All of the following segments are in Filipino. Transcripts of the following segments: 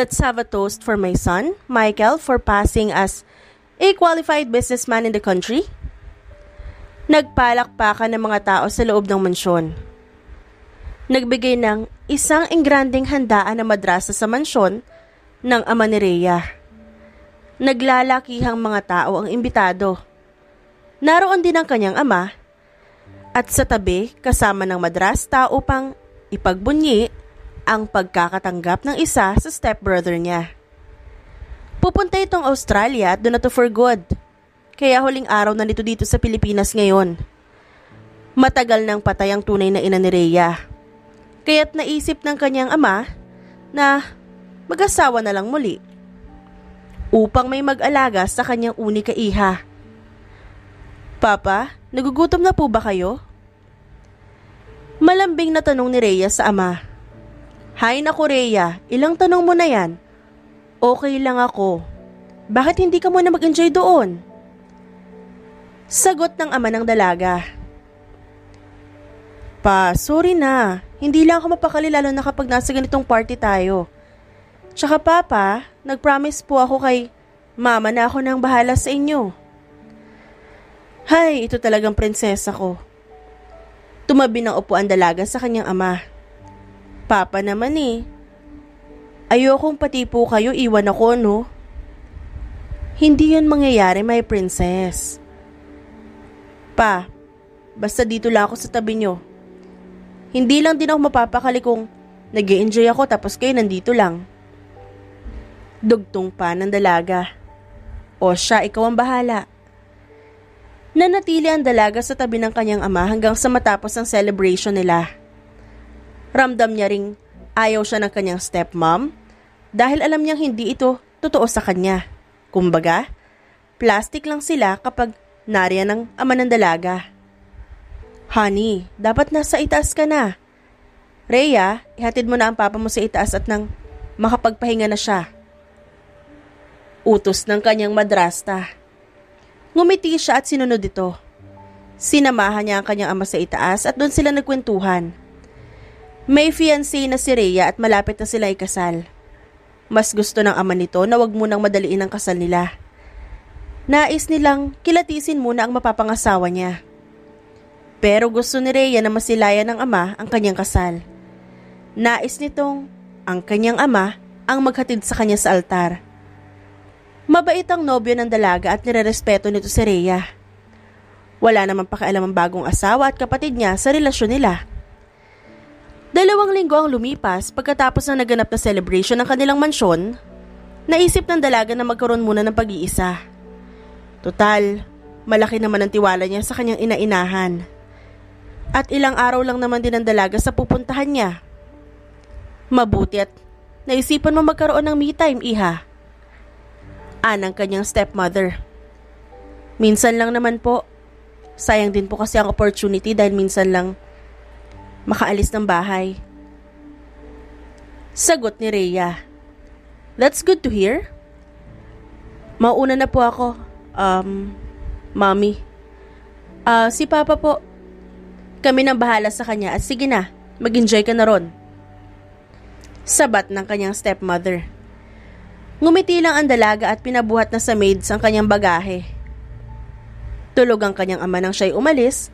Let's have a toast for my son, Michael, for passing as a qualified businessman in the country. Nagpalakpakan ng mga tao sa loob ng mansyon. Nagbigay ng isang engranding handaan na madrasa sa mansyon ng ama ni Rhea. Naglalakihang mga tao ang imbitado. Naroon din ang kanyang ama at sa tabi kasama ng madrasta upang ipagbunyi ang pagkakatanggap ng isa sa stepbrother niya. Pupunta itong Australia at doon na to for good. Kaya huling araw na nito dito sa Pilipinas ngayon. Matagal nang patay ang tunay na ina ni Rhea. Kaya't naisip ng kanyang ama na mag-asawa na lang muli upang may mag-alaga sa kanyang unika iha. Papa, nagugutom na po ba kayo? Malambing na tanong ni Rhea sa ama. Hay naku Rhea, ilang tanong mo na yan? Okay lang ako. Bakit hindi ka muna mag-enjoy doon? Sagot ng ama ng dalaga. Pa, sorry na. Hindi lang ako mapakali lalo na kapag nasa ganitong party tayo. Tsaka papa, nag-promise po ako kay mama na ako nang bahala sa inyo. Hay, ito talagang prinsesa ko. Tumabi ng upuan dalaga sa kanyang ama. Papa naman eh. Ayokong pati po kayo iwan ako, no? Hindi yun mangyayari, my princess. Pa, basta dito lang ako sa tabi nyo. Hindi lang din ako mapapakali kung nag-i-enjoy ako tapos kayo nandito lang. Dugtong pa ng dalaga. O siya, ikaw ang bahala. Nanatili ang dalaga sa tabi ng kanyang ama hanggang sa matapos ang celebration nila. Ramdam niya ring ayaw siya ng kanyang stepmom dahil alam niyang hindi ito totoo sa kanya. Kumbaga, plastic lang sila kapag nariyan ng ama ng dalaga. Honey, dapat nasa itaas ka na. Rhea, ihatid mo na ang papa mo sa itaas at nang makapagpahinga na siya. Utos ng kanyang madrasta. Ngumiti siya at sinunod ito. Sinamahan niya ang kanyang ama sa itaas at doon sila nagkwentuhan. May fiancé na si Rhea at malapit na sila ikasal. Mas gusto ng ama nito na wag munang madaliin ang kasal nila. Nais nilang kilatisin muna ang mapapangasawa niya. Pero gusto ni Rhea na masilayan ng ama ang kanyang kasal. Nais nitong ang kanyang ama ang maghatid sa kanya sa altar. Mabait ang nobyo ng dalaga at nirerespeto nito si Rhea. Wala namang pakialam ang bagong asawa at kapatid niya sa relasyon nila. 2 linggo ang lumipas pagkatapos ng naganap na celebration ng kanilang mansyon, naisip ng dalaga na magkaroon muna ng pag-iisa. Total, malaki naman ang tiwala niya sa kanyang ina-inahan. At ilang araw lang naman din ang dalaga sa pupuntahan niya. Mabuti at naisipan mo magkaroon ng me time, iha. Anang kanyang stepmother. Minsan lang naman po. Sayang din po kasi ang opportunity dahil minsan lang makaalis ng bahay. Sagot ni Rhea. That's good to hear. Mauna na po ako. Mommy. Si Papa po. Kami nang bahala sa kanya at sige na, mag-enjoy ka na ron. Sabat ng kanyang stepmother. Ngumiti lang ang dalaga at pinabuhat na sa maids ang kanyang bagahe. Tulog ang kanyang ama nang siya'y umalis.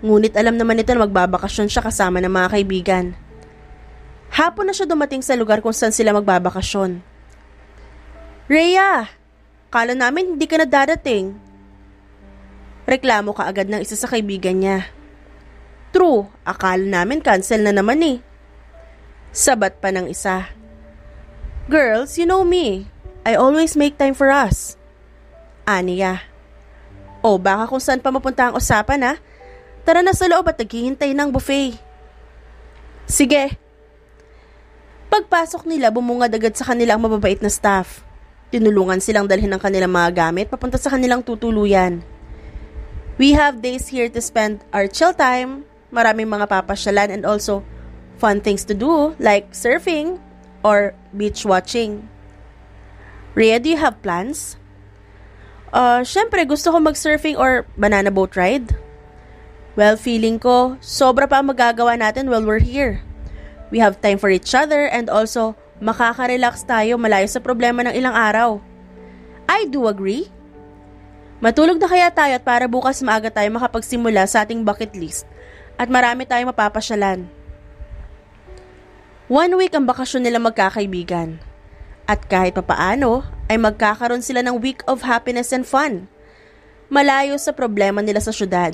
Ngunit alam naman nito na magbabakasyon siya kasama ng mga kaibigan. Hapon na siya dumating sa lugar kung saan sila magbabakasyon. Rhea, kala namin hindi ka na dadating. Reklamo ka agad ng isa sa kaibigan niya. True, akala namin cancel na naman eh. Sabat pa ng isa. Girls, you know me. I always make time for us. Aniya. O baka kung saan pa mapunta ang usapan ha? Tara na sa loob at naghihintay ng buffet. Sige. Pagpasok nila, bumungad agad sa kanilang mababait na staff. Tinulungan silang dalhin ang kanilang mga gamit papunta sa kanilang tutuluyan. We have days here to spend our chill time. Maraming mga papasyalan and also fun things to do like surfing or beach watching. Rhea, do you have plans? Syempre gusto ko mag-surfing or banana boat ride. Well, feeling ko, sobra pa ang magagawa natin while we're here. We have time for each other and also Makaka-relax tayo malayo sa problema ng ilang araw. I do agree. Matulog na kaya tayo at para bukas maaga tayo makapagsimula sa ating bucket list at marami tayong mapapasyalan. 1 week ang bakasyon nila magkakaibigan. At kahit papaano ay magkakaroon sila ng week of happiness and fun. Malayo sa problema nila sa syudad.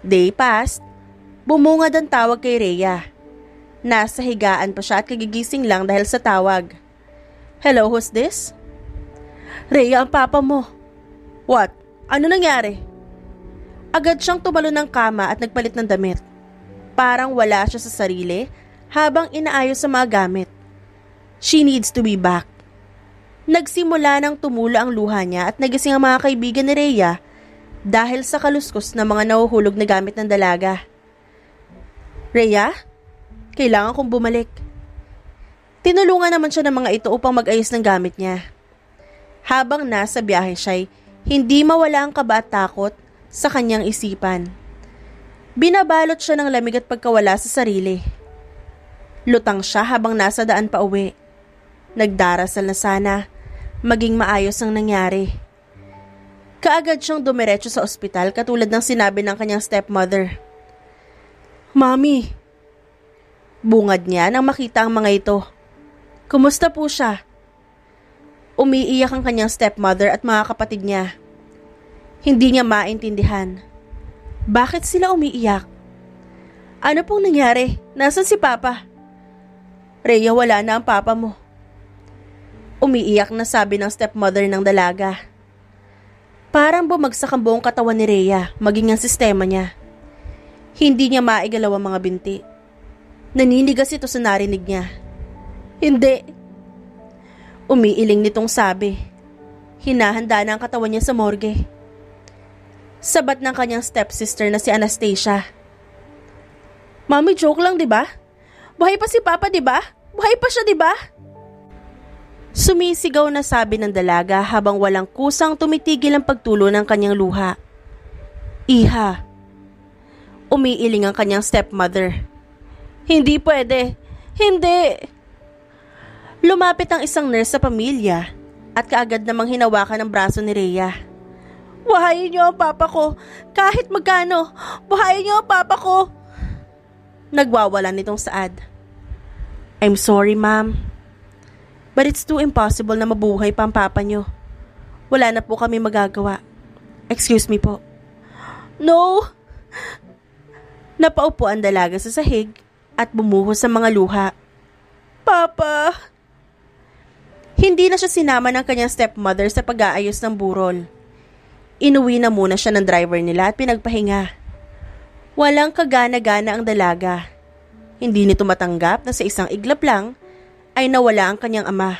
Day passed, bumungad ang tawag kay Rhea. Nasa higaan pa siya at kagigising lang dahil sa tawag. Hello, who's this? Rhea, ang papa mo. What? Ano nangyari? Agad siyang tumalo ng kama at nagpalit ng damit. Parang wala siya sa sarili habang inaayos sa mga gamit. She needs to be back. Nagsimula nang tumulo ang luha niya at nagising ang mga kaibigan ni Rhea dahil sa kaluskos ng mga nahuhulog na gamit ng dalaga. Rhea, kailangan kong bumalik. Tinulungan naman siya ng mga ito upang mag-ayos ng gamit niya. Habang nasa biyahe siya'y hindi mawala ang kaba at takot sa kanyang isipan. Binabalot siya ng lamig at pagkawala sa sarili. Lutang siya habang nasa daan pa uwi. Nagdarasal na sana maging maayos ang nangyari. Kaagad siyang dumiretso sa ospital katulad ng sinabi ng kanyang stepmother. Mommy! Bungad niya nang makita ang mga ito. Kumusta po siya? Umiiyak ang kanyang stepmother at mga kapatid niya. Hindi niya maintindihan. Bakit sila umiiyak? Ano pong nangyari? Nasaan si Papa? Rhea, wala na ang papa mo. Umiiyak na sabi ng stepmother ng dalaga. Parang bumagsak ang buong katawan ni Rhea, maging ang sistema niya. Hindi niya maigalaw ang mga binti. Naninigas ito sa narinig niya. Hindi. Umiiling nitong sabi. Hinahanda na ang katawan niya sa morgue. Sabat ng kanyang stepsister na si Anastasia. Mami, joke lang, di ba? Buhay pa si Papa, di ba? Buhay pa siya, di ba? Sumisigaw na sabi ng dalaga habang walang kusang tumitigil ang pagtulo ng kanyang luha. Iha. Umiiling ang kanyang stepmother. Hindi pwede. Hindi. Lumapit ang isang nurse sa pamilya at kaagad namang hinawakan ang braso ni Rhea. Buhayin niyo ang papa ko. Kahit magkano. Buhayin niyo ang papa ko. Nagwawalan nitong saad. I'm sorry, ma'am. But it's too impossible na mabuhay pa ang papa niyo. Wala na po kami magagawa. Excuse me po. No! Napaupo ang dalaga sa sahig at bumuhos sa mga luha. Papa! Hindi na siya sinama ng kanyang stepmother sa pag-aayos ng burol. Inuwi na muna siya ng driver nila at pinagpahinga. Walang kagana-gana ang dalaga. Hindi nito matanggap na sa isang iglap lang ay nawala ang kanyang ama.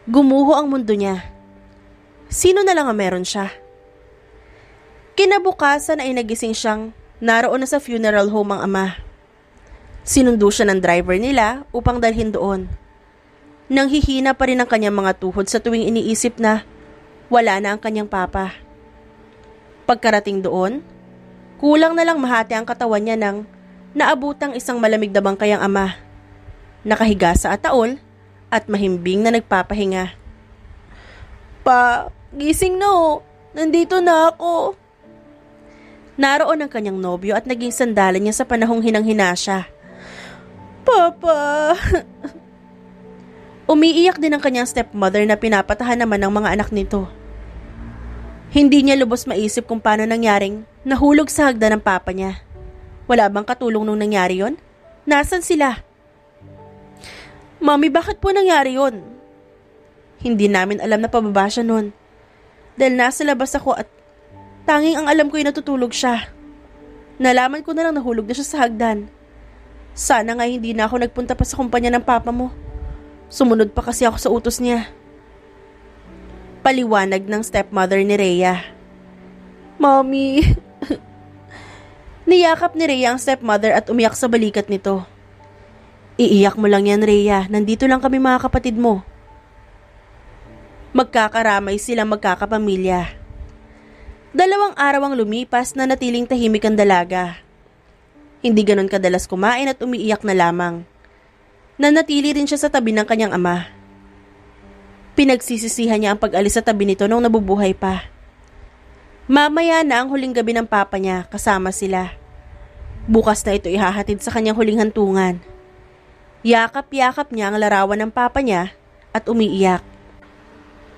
Gumuho ang mundo niya. Sino na lang ang meron siya? Kinabukasan ay nagising siyang naroon na sa funeral home ang ama. Sinundo siya ng driver nila upang dalhin doon. Nanghihina pa rin ang kanyang mga tuhod sa tuwing iniisip na wala na ang kanyang papa. Pagkarating doon, kulang na lang mahati ang katawan niya nang naabutang isang malamig na bangkay ang ama. Nakahiga sa ataol at mahimbing na nagpapahinga. Pa, gising na oh. Nandito na ako. Naroon ang kanyang nobyo at naging sandalan niya sa panahong hinang-hina siya. Papa! Umiiyak din ang kanyang stepmother na pinapatahan naman ng mga anak nito. Hindi niya lubos maisip kung paano nangyaring nahulog sa hagdan ng papa niya. Wala bang katulong nung nangyari yon? Nasaan sila? Mami, bakit po nangyari yon? Hindi namin alam na pababa siya nun. Dahil nasa labas ako at tanging ang alam ko ay natutulog siya. Nalaman ko na lang nahulog na siya sa hagdan. Sana nga hindi na ako nagpunta pa sa kumpanya ng papa mo. Sumunod pa kasi ako sa utos niya. Paliwanag ng stepmother ni Rhea. Mommy. Niyakap ni Rhea ang stepmother at umiyak sa balikat nito. Iiyak mo lang yan, Rhea. Nandito lang kami mga kapatid mo. Magkakaramay silang magkakapamilya. 2 araw ang lumipas na natiling tahimik ang dalaga. Hindi ganon kadalas kumain at umiiyak na lamang. Nanatili rin siya sa tabi ng kanyang ama. Pinagsisisihan niya ang pag-alis sa tabi nito nung nabubuhay pa. Mamaya na ang huling gabi ng papa niya kasama sila. Bukas na ito ihahatid sa kanyang huling hantungan. Yakap-yakap niya ang larawan ng papa niya at umiiyak.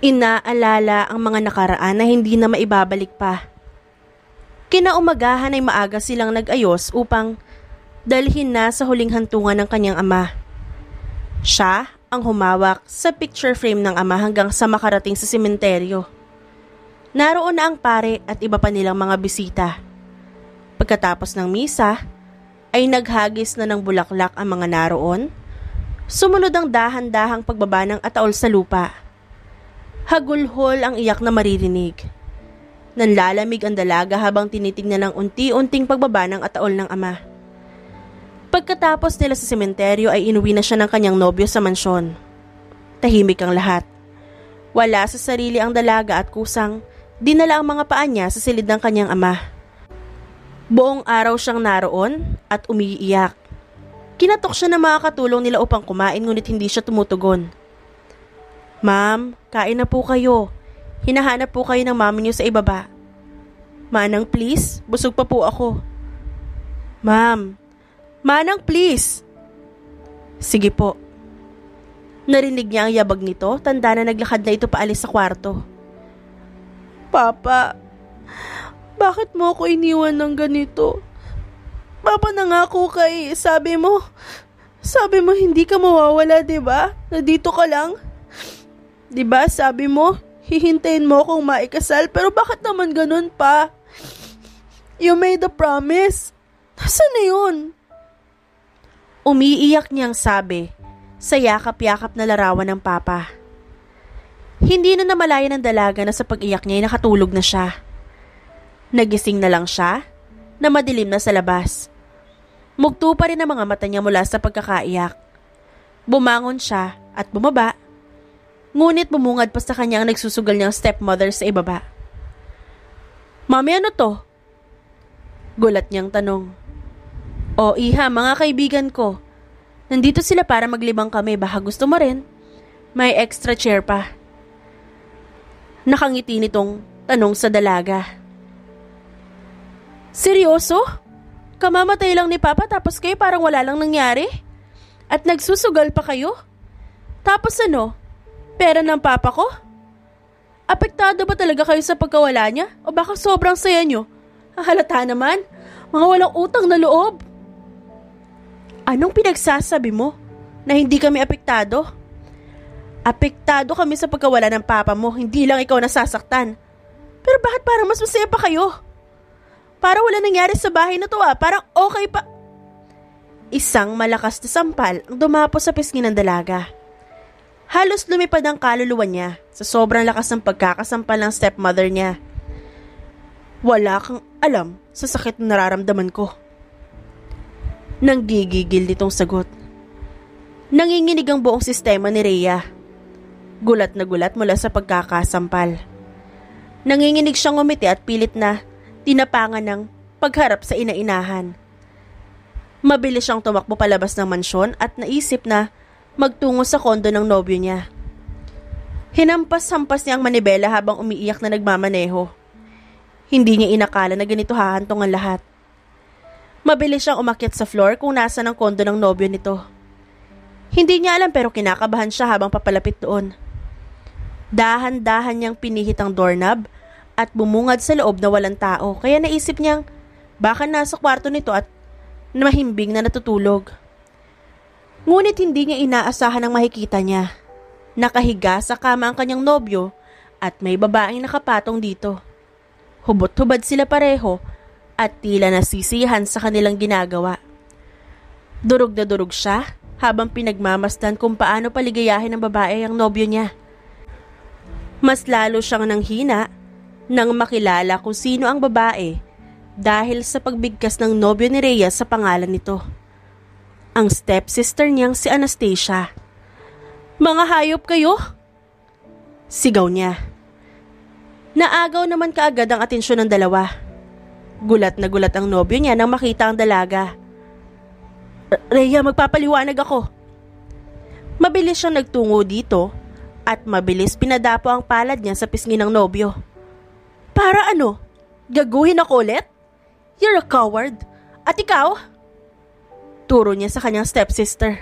Inaalala ang mga nakaraan na hindi na maibabalik pa. Kinaumagahan ay maaga silang nag-ayos upang dalhin na sa huling hantungan ng kanyang ama. Siya ang humawak sa picture frame ng ama hanggang sa makarating sa sementeryo. Naroon na ang pare at iba pa nilang mga bisita. Pagkatapos ng misa, ay naghagis na ng bulaklak ang mga naroon. Sumunod ang dahan-dahang pagbaba ng ataol sa lupa. Hagulhol ang iyak na maririnig. Nanlalamig ang dalaga habang tinitignan ng unti-unting pagbaba ng ataol ng ama. Pagkatapos nila sa sementeryo ay inuwi na siya ng kanyang nobyo sa mansyon. Tahimik ang lahat. Wala sa sarili ang dalaga at kusang dinala ang mga paa niya sa silid ng kanyang ama. Buong araw siyang naroon at umiiyak. Kinatok siya ng mga katulong nila upang kumain ngunit hindi siya tumutugon. "Ma'am, kain na po kayo. Hinahanap po kayo ng mami niyo sa ibaba." "Manang please, busog pa po ako." "Ma'am, Manang please." "Sige po." Narinig niya ang yabag nito, tanda na naglakad na ito paalis sa kwarto. "Papa, bakit mo ako iniwan ng ganito? Papa, nangako ka eh. Sabi mo hindi ka mawawala, diba? Nandito ka lang. Diba, sabi mo, hihintayin mo akong maikasal, pero bakit naman ganun pa? You made a promise. Nasaan na yun?" Umiiyak niyang sabi sa yakap-yakap na larawan ng papa. Hindi na namalayan ng dalaga na sa pag-iyak niya ay nakatulog na siya. Nagising na lang siya na madilim na sa labas. Mugto pa rin ang mga mata niya mula sa pagkakaiyak. Bumangon siya at bumaba. Ngunit bumungad pa sa kanya ang nagsusugal niyang stepmother sa ibaba. "Mami, ano to?" Gulat niyang tanong. "O iha, mga kaibigan ko. Nandito sila para maglibang kami, baka gusto mo rin. May extra chair pa." Nakangiti nitong tanong sa dalaga. "Seryoso? Kamamatay lang ni Papa tapos kayo parang wala lang nangyari? At nagsusugal pa kayo? Tapos ano? Pera ng Papa ko? Apektado ba talaga kayo sa pagkawala niya? O baka sobrang saya niyo? Halata naman, mga walang utang na loob." "Anong pinagsasabi mo? Na hindi kami apektado?" "Apektado kami sa pagkawala ng papa mo, hindi lang ikaw nasasaktan. Pero bakit parang mas masaya pa kayo? Para wala nangyari sa bahay na to parang okay pa." Isang malakas na sampal ang dumapo sa pisngi ng dalaga. Halos lumipad ang kaluluwa niya sa sobrang lakas ng pagkakasampal ng stepmother niya. "Wala kang alam sa sakit na nararamdaman ko." Nanggigigil nitong sagot. Nanginginig ang buong sistema ni Rhea. Gulat na gulat mula sa pagkakasampal. Nanginginig siyang ngumiti at pilit na tinapangan ng pagharap sa ina-inahan. Mabilis siyang tumakbo palabas ng mansyon at naisip na magtungo sa kondo ng nobyo niya. Hinampas-hampas niya ang manibela habang umiiyak na nagmamaneho. Hindi niya inakala na ganito hahantong ang lahat. Mabilis siyang umakyat sa floor kung nasa ng kondo ng nobyo nito. Hindi niya alam pero kinakabahan siya habang papalapit doon. Dahan-dahan niyang pinihit ang doorknob at bumungad sa loob na walang tao kaya naisip niyang baka nasa kwarto nito at mahimbing na natutulog. Ngunit hindi niya inaasahan ang makikita niya. Nakahiga sa kama ang kanyang nobyo at may babaeng nakapatong dito. Hubot-hubad sila pareho at tila nasisiyahan sa kanilang ginagawa. Durog na durog siya habang pinagmamasdan kung paano paligayahin ng babae ang nobyo niya. Mas lalo siyang nanghina nang makilala kung sino ang babae dahil sa pagbigkas ng nobyo ni Rhea sa pangalan nito. Ang stepsister niyang si Anastasia. "Mga hayop kayo!" sigaw niya. Naagaw naman kaagad ang atensyon ng dalawa. Gulat na gulat ang nobyo niya nang makita ang dalaga. "Rhea, magpapaliwanag ako." Mabilis siyang nagtungo dito at mabilis pinadapo ang palad niya sa pisngi ng nobyo. Para ano? Gaguhin ako ulit? You're a coward. At ikaw? Turo niya sa kanyang stepsister.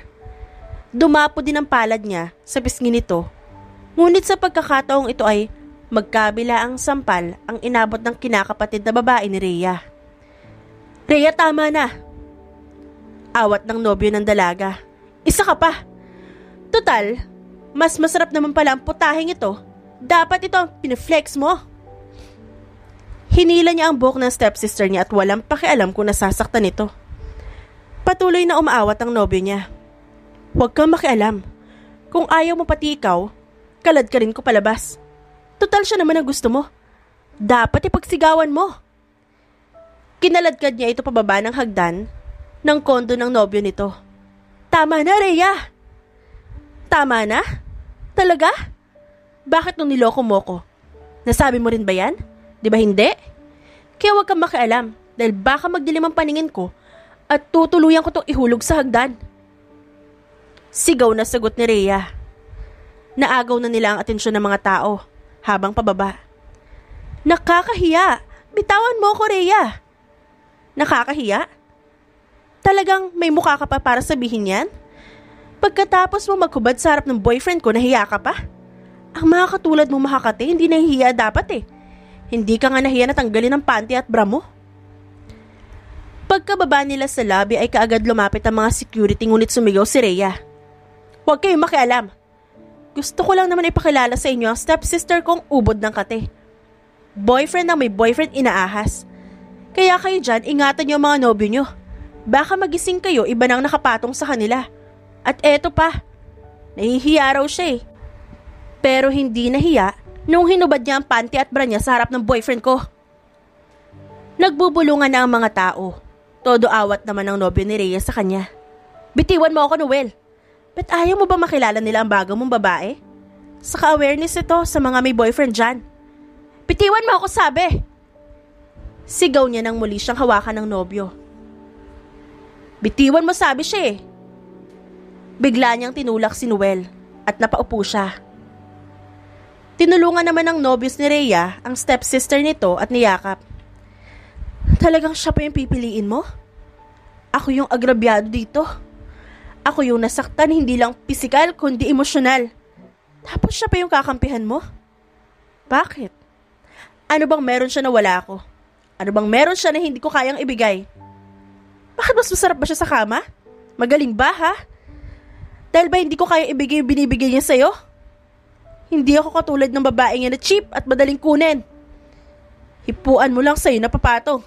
Dumapo din ang palad niya sa pisngi nito. Ngunit sa pagkakataong ito ay magkabila ang sampal ang inabot ng kinakapatid na babae ni Rhea. Rhea, tama na. Awat ng nobyo ng dalaga. Isa ka pa. Total, mas masarap naman pala ang putahing ito. Dapat ito ang piniflex mo. Hinila niya ang buhok ng stepsister niya at walang pakialam kung nasasaktan ito. Patuloy na umaawat ang nobyo niya. Huwag kang makialam. Kung ayaw mo pati ikaw, kalad ka rin ko palabas. Total siya naman ang gusto mo. Dapat ipagsigawan mo. Kinaladkad niya ito pababa ng hagdan ng kondo ng nobyo nito. Tama na, Rhea. Tama na? Talaga? Bakit nung niloko mo ko? Nasabi mo rin ba yan? Di ba hindi? Kaya huwag kang makialam dahil baka magdilim ang paningin ko at tutuluyan ko itong ihulog sa hagdan. Sigaw na sagot ni Rhea. Naagaw na nila ang atensyon ng mga tao habang pababa. Nakakahiya! Bitawan mo ko, Rhea! Nakakahiya? Talagang may mukha ka pa para sabihin yan? Pagkatapos mo maghubad sa harap ng boyfriend ko, nahiya ka pa? Ang mga katulad mo makakate, hindi nahihiya dapat eh. Hindi ka nga nahiya na tanggalin ang panty at bra mo. Pagkababa nila sa lobby ay kaagad lumapit ang mga security ngunit sumigaw si Rhea. Huwag kayong makialam. Gusto ko lang naman ipakilala sa inyo ang stepsister kong ubod ng kate. Boyfriend ng may boyfriend inaahas. Kaya kayo dyan, ingatan niyo ang mga nobyo niyo. Baka magising kayo, iba nang nakapatong sa kanila. At eto pa, nahihiya raw siya eh. Pero hindi nahiya nung hinubad niya ang panty at bra niya sa harap ng boyfriend ko. Nagbubulungan na ang mga tao. Todo awat naman ang nobyo ni Rhea sa kanya. Bitiwan mo ako, Noel. Ba't ayaw mo ba makilala nila ang bago mong babae? Saka awareness ito sa mga may boyfriend dyan. Bitiwan mo ako, sabi! Sigaw niya nang muli siyang hawakan ng nobyo. Bitiwan mo, sabi siya eh. Bigla niyang tinulak si Noel at napaupo siya. Tinulungan naman ng nobyos ni Rhea ang stepsister nito at niyakap. Talagang siya pa yung pipiliin mo? Ako yung agrabyado dito. Ako yung nasaktan hindi lang pisikal kundi emosyonal. Tapos siya pa yung kakampihan mo? Bakit? Ano bang meron siya na wala ako? Ano bang meron siya na hindi ko kayang ibigay? Bakit mas masarap ba siya sa kama? Magaling ba ha? Dahil ba hindi ko kaya ibigay yung binibigay niya sa'yo? Hindi ako katulad ng babaeng yan na cheap at madaling kunin. Hipuan mo lang sa'yo na papatong.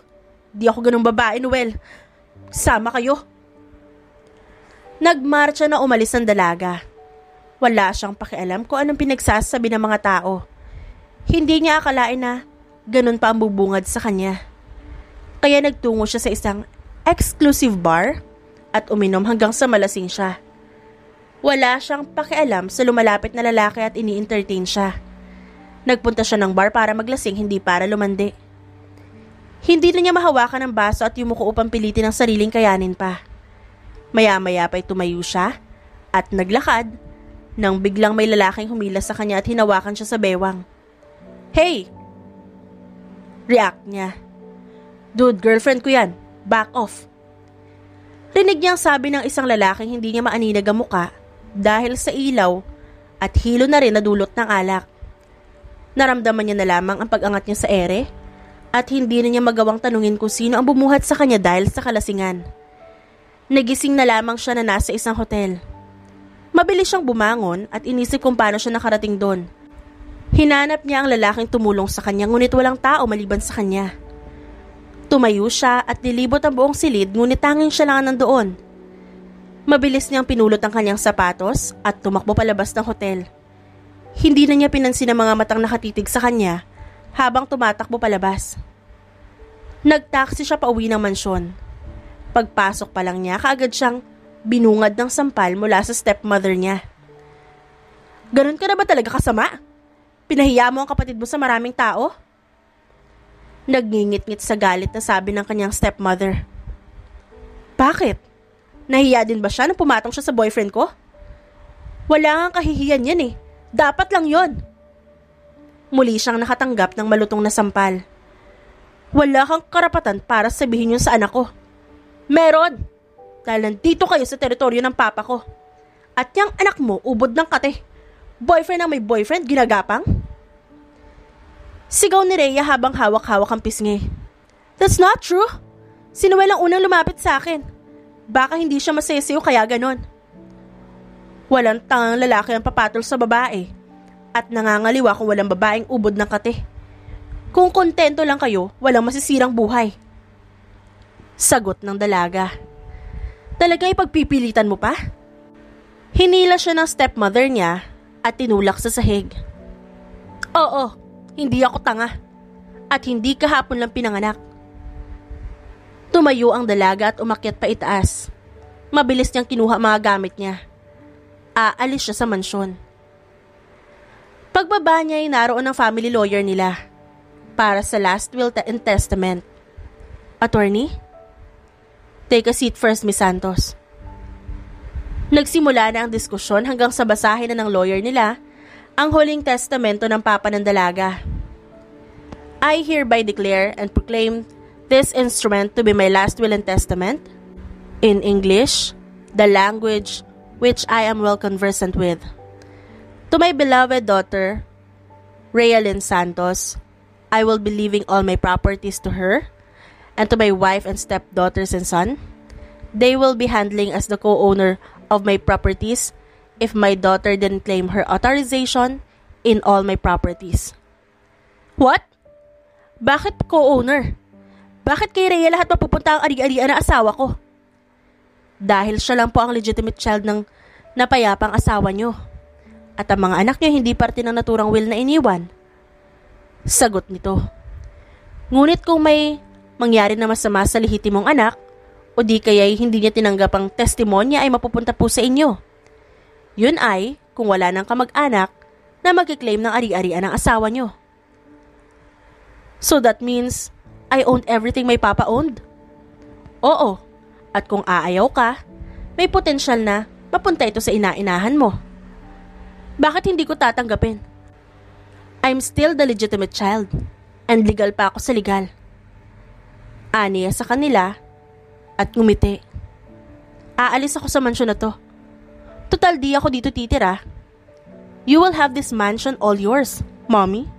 Di ako ganung babae, Noel. Sama kayo. Nagmarcha na umalis ang dalaga. Wala siyang pakialam kung anong pinagsasabi ng mga tao. Hindi niya akalain na ganun pa ang bubungad sa kanya. Kaya nagtungo siya sa isang exclusive bar at uminom hanggang sa malasing siya. Wala siyang pakialam sa lumalapit na lalaki at ini-entertain siya. Nagpunta siya ng bar para maglasing, hindi para lumandi. Hindi na niya mahawakan ang baso at yumuko upang pilitin ang sariling kayanin pa. Maya-maya pa'y tumayo siya at naglakad nang biglang may lalaking humila sa kanya at hinawakan siya sa bewang. Hey! React niya. Dude, girlfriend ko yan. Back off. Rinig niyang sabi ng isang lalaking hindi niya maaninag ang muka dahil sa ilaw at hilo na rin na dulot ng alak. Naramdaman niya na lamang ang pag-angat niya sa ere at hindi na niya magawang tanungin kung sino ang bumuhat sa kanya dahil sa kalasingan. Nagising na lamang siya na nasa isang hotel. Mabilis siyang bumangon at inisip kung paano siya nakarating doon. Hinanap niya ang lalaking tumulong sa kanya ngunit walang tao maliban sa kanya. Tumayo siya at nilibot ang buong silid ngunit tanging siya lang nandoon. Mabilis niyang pinulot ang kanyang sapatos at tumakbo palabas ng hotel. Hindi na niya pinansin ang mga matang nakatitig sa kanya habang tumatakbo palabas. Nagtaksi siya pauwi ng mansyon. Pagpasok pa lang niya, kaagad siyang binungad ng sampal mula sa stepmother niya. Ganun ka na ba talaga kasama? Pinahiya mo ang kapatid mo sa maraming tao? Nagngingit-ngit sa galit na sabi ng kanyang stepmother. Bakit? Nahiya din ba siya nang pumatong siya sa boyfriend ko? Wala kang kahihiyan yan eh. Dapat lang yon. Muli siyang nakatanggap ng malutong na sampal. Wala kang karapatan para sabihin yun sa anak ko. Meron! Dahil nandito kayo sa teritoryo ng papa ko. At yung anak mo, ubod ng kate. Boyfriend ang may boyfriend, ginagapang? Sigaw ni Rhea habang hawak-hawak ang pisngi. That's not true. Si Noel ang unang lumapit sa akin. Baka hindi siya masisiyo kaya ganon. Walang tangang lalaki ang papatol sa babae. At nangangaliwa kung walang babaeng ubod ng kate. Kung kontento lang kayo, walang masisirang buhay. Sagot ng dalaga. Talaga ipagpipilitan mo pa? Hinila siya ng stepmother niya at tinulak sa sahig. Oo, hindi ako tanga. At hindi kahapon lang pinanganak. Tumayo ang dalaga at umakyat pa itaas. Mabilis niyang kinuha mga gamit niya. Aalis siya sa mansyon. Pagbaba niya ay naroon ang family lawyer nila para sa last will and testament. Attorney? Take a seat first, Miss Santos. Nagsimula na ang diskusyon hanggang sa basahin na ng lawyer nila ang huling testamento ng papa ng dalaga. I hereby declare and proclaim this instrument to be my last will and testament. In English, the language which I am well conversant with. To my beloved daughter, Rhea Lynn Santos, I will be leaving all my properties to her, and to my wife and stepdaughters and son. They will be handling as the co-owner of my properties if my daughter didn't claim her authorization in all my properties. What? Bakit co-owner? Bakit kay Rhea lahat mapupunta ang ari-arian na asawa ko? Dahil siya lang po ang legitimate child ng napayapang asawa niyo. At ang mga anak niya hindi parte ng naturang will na iniwan. Sagot nito. Ngunit kung may mangyari na masama sa lehitimong anak, o di kaya'y hindi niya tinanggap ang testimonya ay mapupunta po sa inyo. Yun ay kung wala ng kamag-anak na mag-claim ng ari-arian ng asawa niyo. So that means I owned everything my papa owned? Oo. At kung aayaw ka, may potensyal na mapunta ito sa ina-inahan mo. Bakit hindi ko tatanggapin? I'm still the legitimate child and legal pa ako sa legal. Aniya sa kanila at ngumiti. Aalis ako sa mansyon na to. Total di ako dito titira. You will have this mansion all yours, mommy.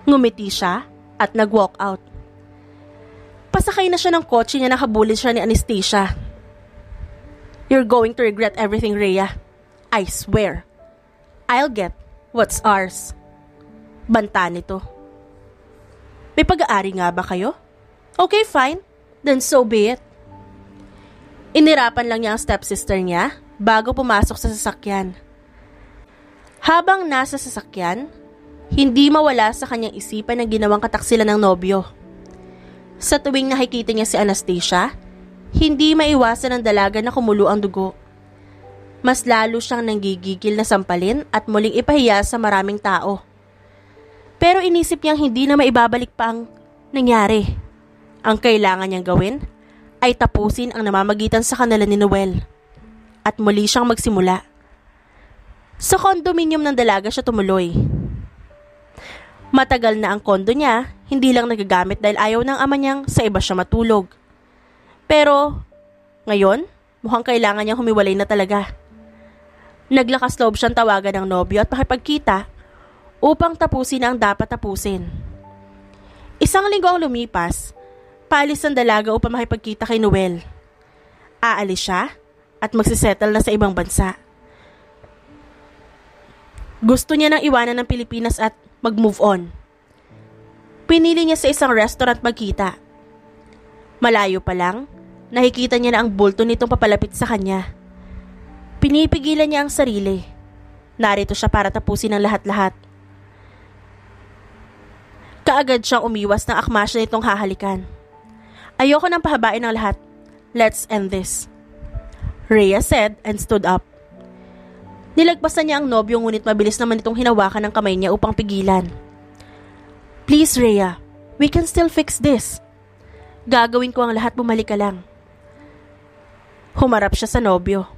Ngumiti siya at nag-walk out. Pasakay na siya ng kotse niya, nakabulid siya ni Anastasia. You're going to regret everything, Rhea. I swear. I'll get what's ours. Banta nito. May pag-aari nga ba kayo? Okay, fine. Then so be it. Inirapan lang niya ang stepsister niya bago pumasok sa sasakyan. Habang nasa sasakyan, hindi mawala sa kanyang isipan ang ginawang kataksilan ng nobyo. Sa tuwing nakikita niya si Anastasia, hindi maiwasan ng dalaga na kumulo ang dugo. Mas lalo siyang nanggigigil na sampalin at muling ipahiya sa maraming tao. Pero inisip niyang hindi na maibabalik pa ang nangyari. Ang kailangan niyang gawin ay tapusin ang namamagitan sa kanila ni Noel. At muli siyang magsimula. Sa condominium ng dalaga siya tumuloy. Matagal na ang kondo niya, hindi lang nagagamit dahil ayaw ng ama niyang sa iba siya matulog. Pero ngayon, mukhang kailangan niyang humiwalay na talaga. Naglakas loob siyang tawagan ng nobyo at makipagkita upang tapusin ang dapat tapusin. Isang linggo ang lumipas, paalis ang dalaga upang makipagkita kay Noel. Aalis siya at magsisettle na sa ibang bansa. Gusto niya nang iwanan ng Pilipinas at mag-move on. Pinili niya sa isang restaurant magkita. Malayo pa lang, nakikita niya na ang bulto nitong papalapit sa kanya. Pinipigilan niya ang sarili. Narito siya para tapusin ang lahat-lahat. Kaagad siyang umiwas ng akma siya nitong hahalikan. Ayoko nang pahabain ang lahat. Let's end this. Rhea said and stood up. Nilagpasan niya ang nobyo ngunit mabilis naman itong hinawakan ng kamay niya upang pigilan. Please Rhea, we can still fix this. Gagawin ko ang lahat, bumalik ka lang. Humarap siya sa nobyo.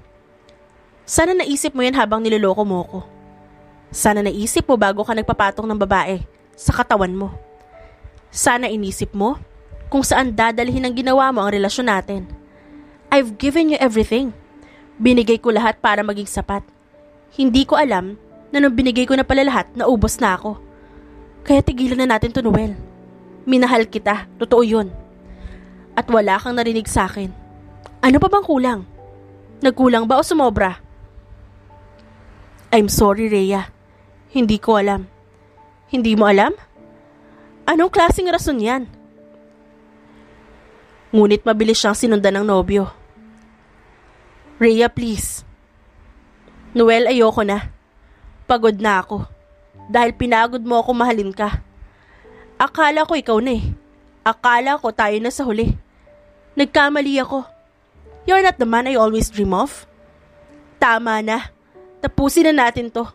Sana naisip mo yan habang niloloko mo ko. Sana naisip mo bago ka nagpapatong ng babae sa katawan mo. Sana inisip mo kung saan dadalhin ang ginawa mo ang relasyon natin. I've given you everything. Binigay ko lahat para maging sapat. Hindi ko alam na nung binigay ko na pala lahat, naubos na ako. Kaya tigilan na natin to, Noel. Minahal kita, totoo yun. At wala kang narinig sa akin. Ano pa bang kulang? Nagkulang ba o sumobra? I'm sorry, Rhea. Hindi ko alam. Hindi mo alam? Anong klaseng rason yan? Ngunit mabilis siyang sinundan ng nobyo. Rhea, please. Noel, ayoko na. Pagod na ako. Dahil pinagod mo ako mahalin ka. Akala ko ikaw na eh. Akala ko tayo na sa huli. Nagkamali ako. You're not the man I always dream of. Tama na. Tapusin na natin to.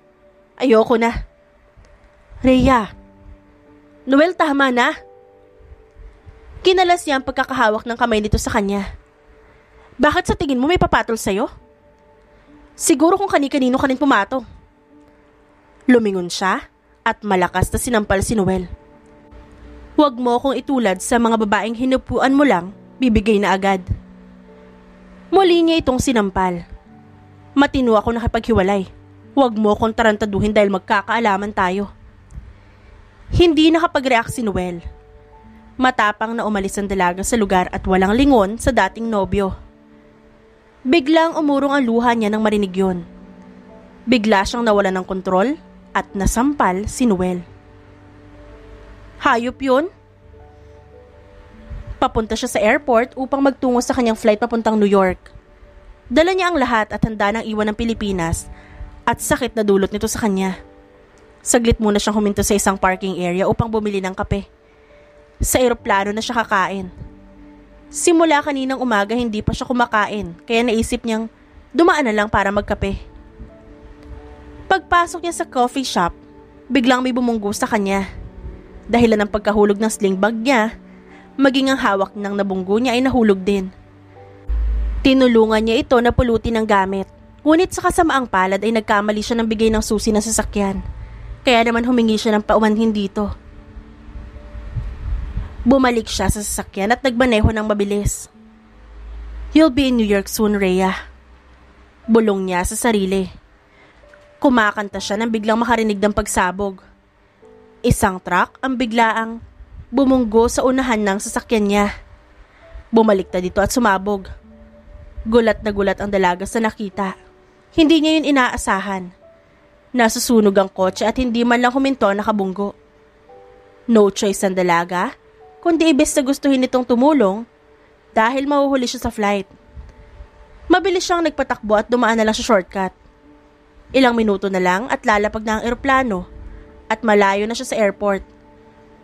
Ayoko na. Rhea. Noel, tama na. Kinalas niya ang pagkakahawak ng kamay nito sa kanya. Bakit sa tingin mo may papatol sa'yo? Siguro kung kani-kanino ka rin pumatong. Lumingon siya at malakas na sinampal si Noel. Huwag mo akong itulad sa mga babaeng hinupuan mo lang, bibigay na agad. Muli niya itong sinampal. Matino ako nakipaghiwalay. Huwag mo akong tarantaduhin dahil magkakaalaman tayo. Hindi nakapag-react si Noel. Matapang na umalis ang dalaga sa lugar at walang lingon sa dating nobyo. Biglang umurong ang luha niya nang marinig yun. Bigla siyang nawalan ng kontrol at nasampal si Noel. Hayop yun? Papunta siya sa airport upang magtungo sa kanyang flight papuntang New York. Dala niya ang lahat at handa nang iwan ng Pilipinas at sakit na dulot nito sa kanya. Saglit muna siyang huminto sa isang parking area upang bumili ng kape. Sa eroplano na siya kakain. Simula kaninang umaga hindi pa siya kumakain kaya naisip niyang dumaan na lang para magkape. Pagpasok niya sa coffee shop, biglang may bumunggo sa kanya. Dahilan ng pagkahulog ng sling bag niya, maging ang hawak ng nabunggo niya ay nahulog din. Tinulungan niya ito na pulutin ang gamit. Ngunit sa kasamaang palad ay nagkamali siya ng bigay ng susi ng sasakyan. Kaya naman humingi siya ng paumanhin dito. Bumalik siya sa sasakyan at nagmaneho ng mabilis. You'll be in New York soon, Rhea. Bulong niya sa sarili. Kumakanta siya nang biglang makarinig ng pagsabog. Isang truck ang biglaang bumunggo sa unahan ng sasakyan niya. Bumaliktad dito at sumabog. Gulat na gulat ang dalaga sa nakita. Hindi niya yun inaasahan. Nasusunog ang kotse at hindi man lang huminto nakabunggo. No choice ang dalaga, kundi ibes na gustuhin nitong tumulong dahil mahuhuli siya sa flight. Mabilis siyang nagpatakbo at dumaan na lang sa shortcut. Ilang minuto na lang at lalapag na ang eroplano at malayo na siya sa airport.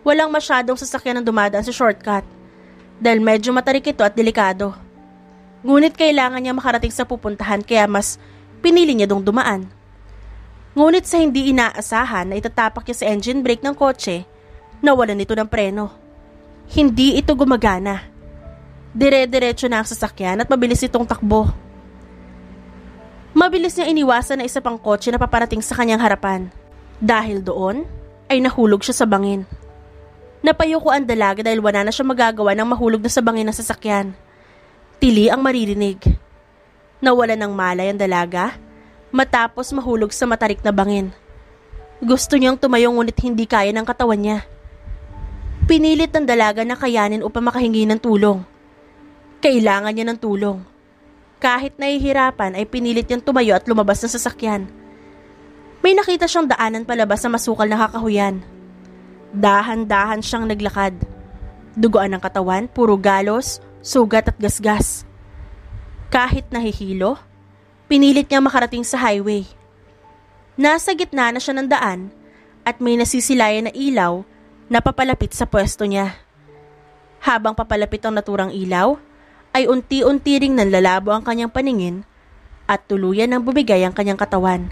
Walang masyadong sasakyan ang dumadaan sa shortcut dahil medyo matarik ito at delikado. Ngunit kailangan niya makarating sa pupuntahan kaya mas pinili niya dong dumaan. Ngunit sa hindi inaasahan na itatapak niya sa engine brake ng kotse, nawalan ito ng preno. Hindi ito gumagana. Dire-diretso na ang sasakyan at mabilis itong takbo. Mabilis niyang iniwasan na isa pang kotse na paparating sa kanyang harapan. Dahil doon, ay nahulog siya sa bangin. Napayuko ang dalaga dahil wala na siya magagawa ng mahulog na sa bangin ng sasakyan. Tili ang maririnig. Nawala ng malay ang dalaga matapos mahulog sa matarik na bangin. Gusto niyang tumayo ngunit hindi kaya ng katawan niya. Pinilit ng dalaga na kayanin upang makahingi ng tulong. Kailangan niya ng tulong. Kahit nahihirapan ay pinilit niyang tumayo at lumabas ng sasakyan. May nakita siyang daanan palabas sa masukal na kakahuyan. Dahan-dahan siyang naglakad. Duguan ng katawan, puro galos, sugat at gasgas. Kahit nahihilo, pinilit niyang makarating sa highway. Nasa gitna na siya ng daan at may nasisilayan na ilaw na papalapit sa pwesto niya. Habang papalapit ang naturang ilaw, ay unti-unti ring nanlalabo ang kanyang paningin at tuluyan ng bumigay ang kanyang katawan.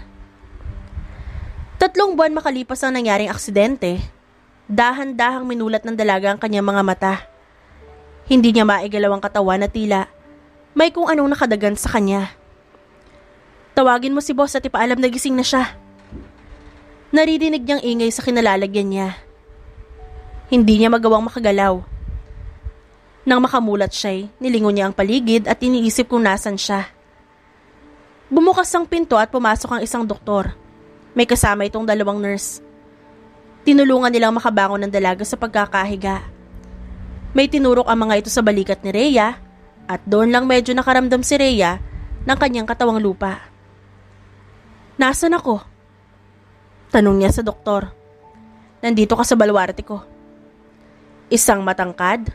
3 buwan makalipas ang nangyaring aksidente, dahan-dahang minulat ng dalaga ang kanyang mga mata. Hindi niya maigalaw ang katawan na tila may kung anong nakadagan sa kanya. Tawagin mo si boss at ipaalam na gising na siya. Naririnig niyang ingay sa kinalalagyan niya. Hindi niya magawang makagalaw. Nang makamulat siya, nilingon niya ang paligid at iniisip kung nasan siya. Bumukas ang pinto at pumasok ang isang doktor. May kasama itong 2 nurse. Tinulungan nilang makabangon ng dalaga sa pagkakahiga. May tinurok ang mga ito sa balikat ni Rhea at doon lang medyo nakaramdam si Rhea ng kanyang katawang lupa. Nasaan ako? Tanong niya sa doktor. Nandito ka sa balwarte ko. Isang matangkad,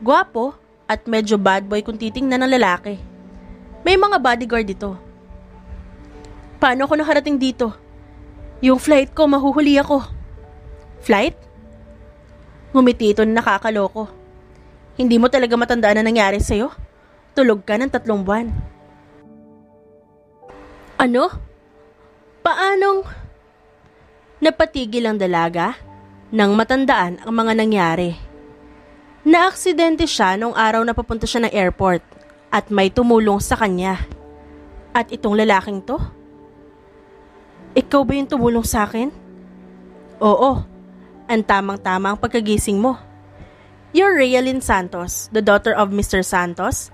gwapo at medyo bad boy kung titingnan ng lalaki. May mga bodyguard dito. Paano ako nakarating dito? Yung flight ko, mahuhuli ako. Flight? Ngumiti ito na nakakaloko. Hindi mo talaga matandaan na nangyari sa'yo? Tulog ka ng 3 buwan. Ano? Paanong? Napatigil ang dalaga nang matandaan ang mga nangyari. Naaksidente siya nung araw na papunta siya ng airport at may tumulong sa kanya. At itong lalaking to? Ikaw ba yung tumulong sa akin? Oo. Ang tamang-tama ang pagkagising mo. You're Rhea Santos, the daughter of Mr. Santos,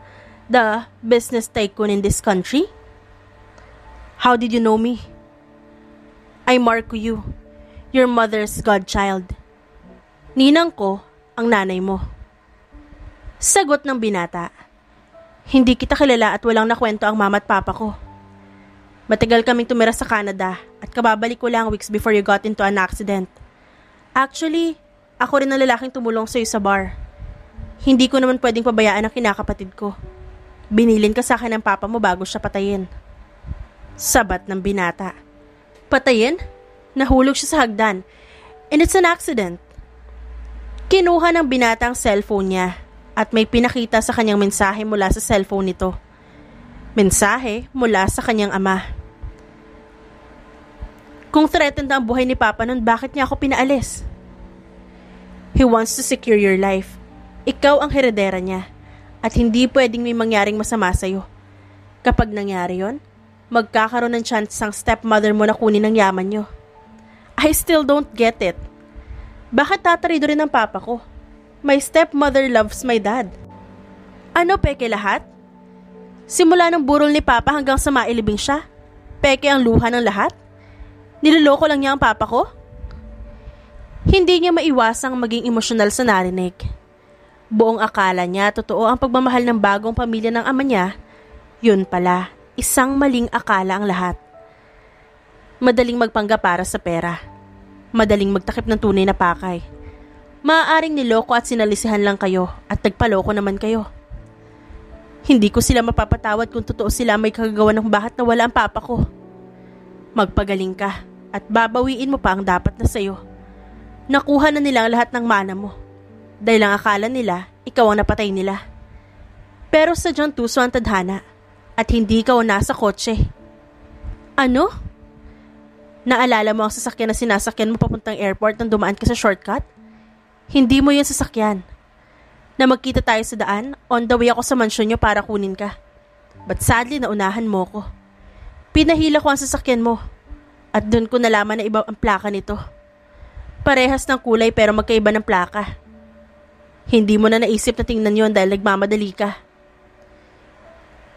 the business tycoon in this country? How did you know me? I'm Marco Yu, your mother's godchild. Ninang ko ang nanay mo. Sagot ng binata. Hindi kita kilala at walang nakwento ang mama at papa ko. Matagal kaming tumira sa Canada at kababalik ko lang weeks before you got into an accident. Actually, ako rin ang lalaking tumulong sa'yo sa bar. Hindi ko naman pwedeng pabayaan ang kinakapatid ko. Binilin ka sa akin ng papa mo bago siya patayin. Sabat ng binata. Patayin? Nahulog siya sa hagdan. And it's an accident. Kinuha ng binata ang cellphone niya at may pinakita sa kanyang mensahe mula sa cellphone nito. Mensahe mula sa kanyang ama. Kung threatened ang buhay ni Papa nun, bakit niya ako pinaalis? He wants to secure your life. Ikaw ang heredera niya at hindi pwedeng may mangyaring masama sa'yo. Kapag nangyari yon, magkakaroon ng chance ang stepmother mo na kunin ang yaman niyo. I still don't get it. Bakit tatarido rin ang papa ko? My stepmother loves my dad. Ano peke lahat? Simula ng burol ni Papa hanggang sa mailibing siya, peke ang luha ng lahat? Niloloko lang niya ang papa ko? Hindi niya maiwasang maging emosyonal sa narinig. Buong akala niya totoo ang pagmamahal ng bagong pamilya ng ama niya. Yun pala, isang maling akala ang lahat. Madaling magpanggap para sa pera. Madaling magtakip ng tunay na pakay. Maaaring niloko at sinalisihan lang kayo at nagpaloko naman kayo. Hindi ko sila mapapatawad kung totoo sila may kagagawa ng bakit nawala ang papa ko. Magpagaling ka at babawiin mo pa ang dapat na sayo. Nakuha na nila ang lahat ng mana mo. Dahil ang akala nila, ikaw ang napatay nila. Pero sadyang tuso ang tadhana at hindi ikaw nasa kotse. Ano? Naalala mo ang sasakyan na sinasakyan mo papuntang airport nang dumaan ka sa shortcut? Hindi mo yun sasakyan. Na magkita tayo sa daan, on the way ako sa mansyon niyo para kunin ka. But sadly, naunahan mo ko. Pinahila ko ang sasakyan mo. At doon ko nalaman na iba ang plaka nito. Parehas ng kulay pero magkaiba ng plaka. Hindi mo na naisip na tingnan yon dahil nagmamadali ka.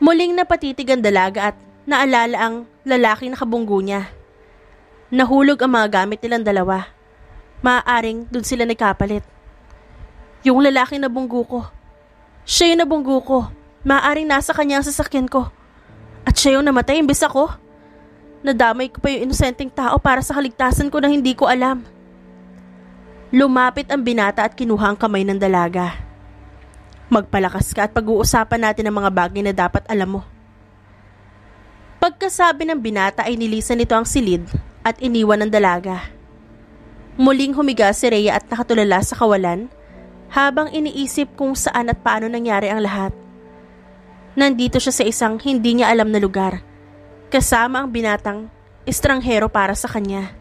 Muling napatitig ang dalaga at naalala ang lalaking nakabunggo niya. Nahulog ang mga gamit nilang dalawa. Maaaring doon sila nagkapalit. Yung lalaking nabunggo ko. Siya yung nabunggo ko. Maaaring nasa kanya ang sasakyan ko. At siya yung namatay imbes ako. Nadamay ko pa yung inosenteng tao para sa kaligtasan ko na hindi ko alam. Lumapit ang binata at kinuha ang kamay ng dalaga. Magpalakas ka at pag-uusapan natin ang mga bagay na dapat alam mo. Pagkasabi ng binata ay nilisan nito ang silid at iniwan ng dalaga. Muling humiga si Rhea at nakatulala sa kawalan habang iniisip kung saan at paano nangyari ang lahat. Nandito siya sa isang hindi niya alam na lugar, kasama ang binatang estranghero para sa kanya.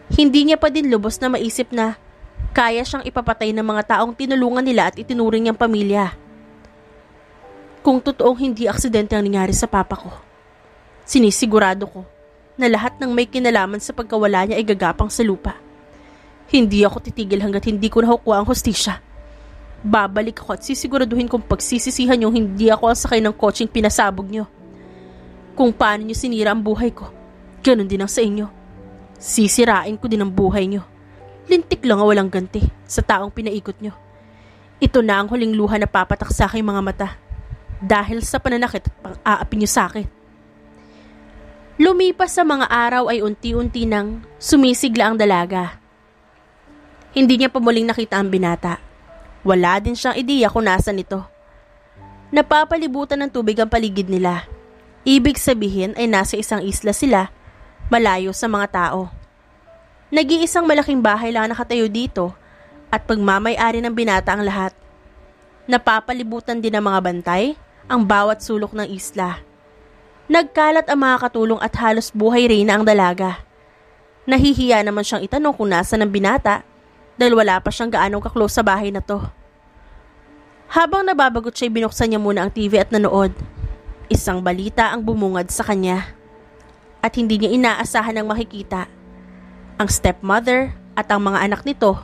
Hindi niya pa din lubos na maisip na kaya siyang ipapatay ng mga taong tinulungan nila at itinuring niyang pamilya. Kung totoong hindi aksidente ang nangyari sa papa ko. Sinisigurado ko na lahat ng may kinalaman sa pagkawala niya ay gagapang sa lupa. Hindi ako titigil hanggat hindi ko nakukuha ang hustisya. Babalik ako at sisiguraduhin kong pagsisisihan yung hindi ako ang sakay ng kotseng pinasabog niyo. Kung paano niyo sinira ang buhay ko, ganun din ang sa inyo. Sisirain ko din ang buhay niyo. Lintik lang ang walang ganti sa taong pinaikot niyo. Ito na ang huling luha na papatak sa aking mga mata dahil sa pananakit at pang-aapi niyo sa akin. Lumipas sa mga araw ay unti-unti nang sumisigla ang dalaga. Hindi niya pa muling nakita ang binata. Wala din siyang ideya kung nasan ito. Napapalibutan ng tubig ang paligid nila. Ibig sabihin ay nasa isang isla sila, malayo sa mga tao. Nag-iisang malaking bahay lang nakatayo dito at pagmamay-ari ng binata ang lahat. Napapalibutan din ng mga bantay ang bawat sulok ng isla. Nagkalat ang mga katulong at halos buhay rin ang dalaga. Nahihiya naman siyang itanong kung nasaan ang binata dahil wala pa siyang gaanong kaklose sa bahay na to. Habang nababagot siya, binuksan niya muna ang TV at nanood. Isang balita ang bumungad sa kanya. At hindi niya inaasahan ang makikita ang stepmother at ang mga anak nito.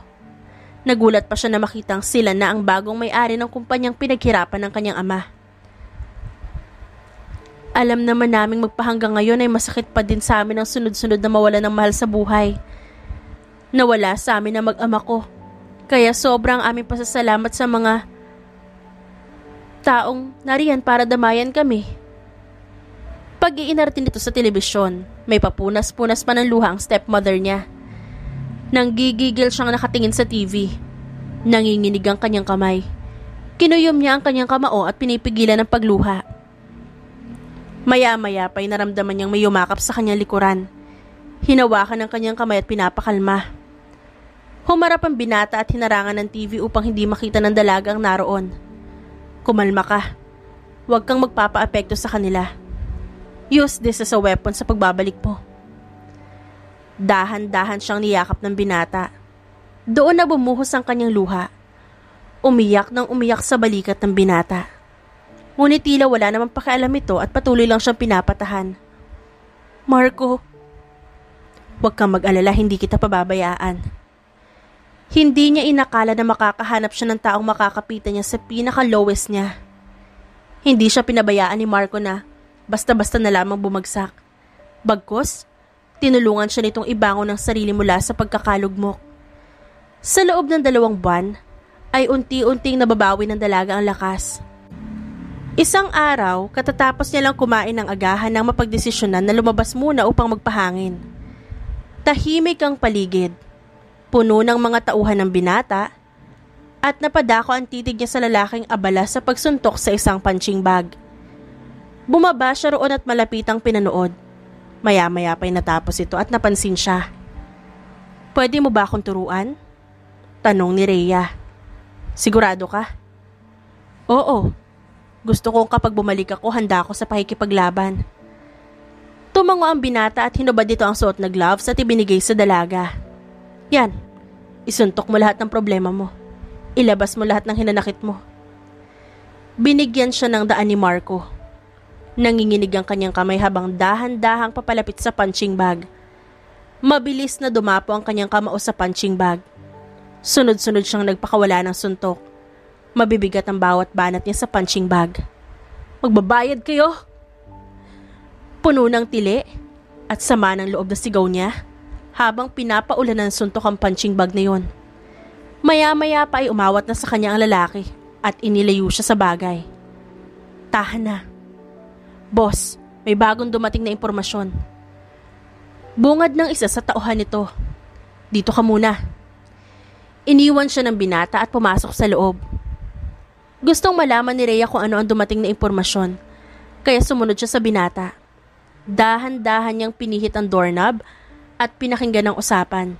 Nagulat pa siya na makitang sila na ang bagong may-ari ng kumpanyang pinaghirapan ng kanyang ama. Alam naman naming magpahanggang ngayon ay masakit pa din sa amin ang sunod-sunod na mawala ng mahal sa buhay. Nawala sa amin na mag-ama ko. Kaya sobrang aming pasasalamat sa mga taong nariyan para damayan kami. Pag-iinarte nito sa telebisyon, may papunas-punas pa ng luha ang stepmother niya. Nanggigigil siyang nakatingin sa TV. Nanginginig ang kanyang kamay. Kinuyom niya ang kanyang kamao at pinipigilan ng pagluha. Maya-maya pa'y naramdaman niyang may yumakap sa kanyang likuran. Hinawakan ang kanyang kamay at pinapakalma. Humarap ang binata at hinarangan ng TV upang hindi makita ng dalagang naroon. Kumalma ka. Huwag kang magpapa-apekto sa kanila. Use this as a weapon sa pagbabalik mo. Dahan-dahan siyang niyakap ng binata. Doon na bumuhos ang kanyang luha. Umiyak nang umiyak sa balikat ng binata. Ngunit tila wala namang pakialam ito at patuloy lang siyang pinapatahan. Marco, huwag kang mag-alala, hindi kita pababayaan. Hindi niya inakala na makakahanap siya ng taong makakapitan niya sa pinaka-lowest niya. Hindi siya pinabayaan ni Marco na basta-basta na lamang bumagsak. Bagkus, tinulungan siya nitong ibangon ng sarili mula sa pagkakalugmok. Sa loob ng 2 buwan, ay unti-unting nababawi ng dalaga ang lakas. Isang araw, katatapos niya lang kumain ng agahan ng mapagdesisyonan na lumabas muna upang magpahangin. Tahimik ang paligid, puno ng mga tauhan ng binata, at napadako ang titig niya sa lalaking abala sa pagsuntok sa isang punching bag. Bumaba siya roon at malapitang pinanood. Maya-maya pa'y natapos ito at napansin siya. Pwede mo ba akong turuan? Tanong ni Rhea. Sigurado ka? Oo. Gusto kong kapag bumalik ako, handa ako sa pakikipaglaban. Tumango ang binata at hinubad dito ang suot na gloves at ibinigay sa dalaga. Yan, isuntok mo lahat ng problema mo. Ilabas mo lahat ng hinanakit mo. Binigyan siya ng daan ni Marco. Nanginginig ang kanyang kamay habang dahan-dahang papalapit sa punching bag. Mabilis na dumapo ang kanyang kamao sa punching bag. Sunod-sunod siyang nagpakawala ng suntok. Mabibigat ang bawat banat niya sa punching bag. Magbabayad kayo! Puno ng tili at sama ng loob na sigaw niya habang pinapaulan ng suntok ang punching bag na yon. Maya-maya pa ay umawat na sa kanya ang lalaki at inilayo siya sa bagay. Tahan na. Boss, may bagong dumating na impormasyon. Bungad ng isa sa tauhan nito. Dito ka muna. Iniwan siya ng binata at pumasok sa loob. Gustong malaman ni Rhea kung ano ang dumating na impormasyon, kaya sumunod siya sa binata. Dahan-dahan niyang pinihit ang doorknob at pinakinggan ang usapan.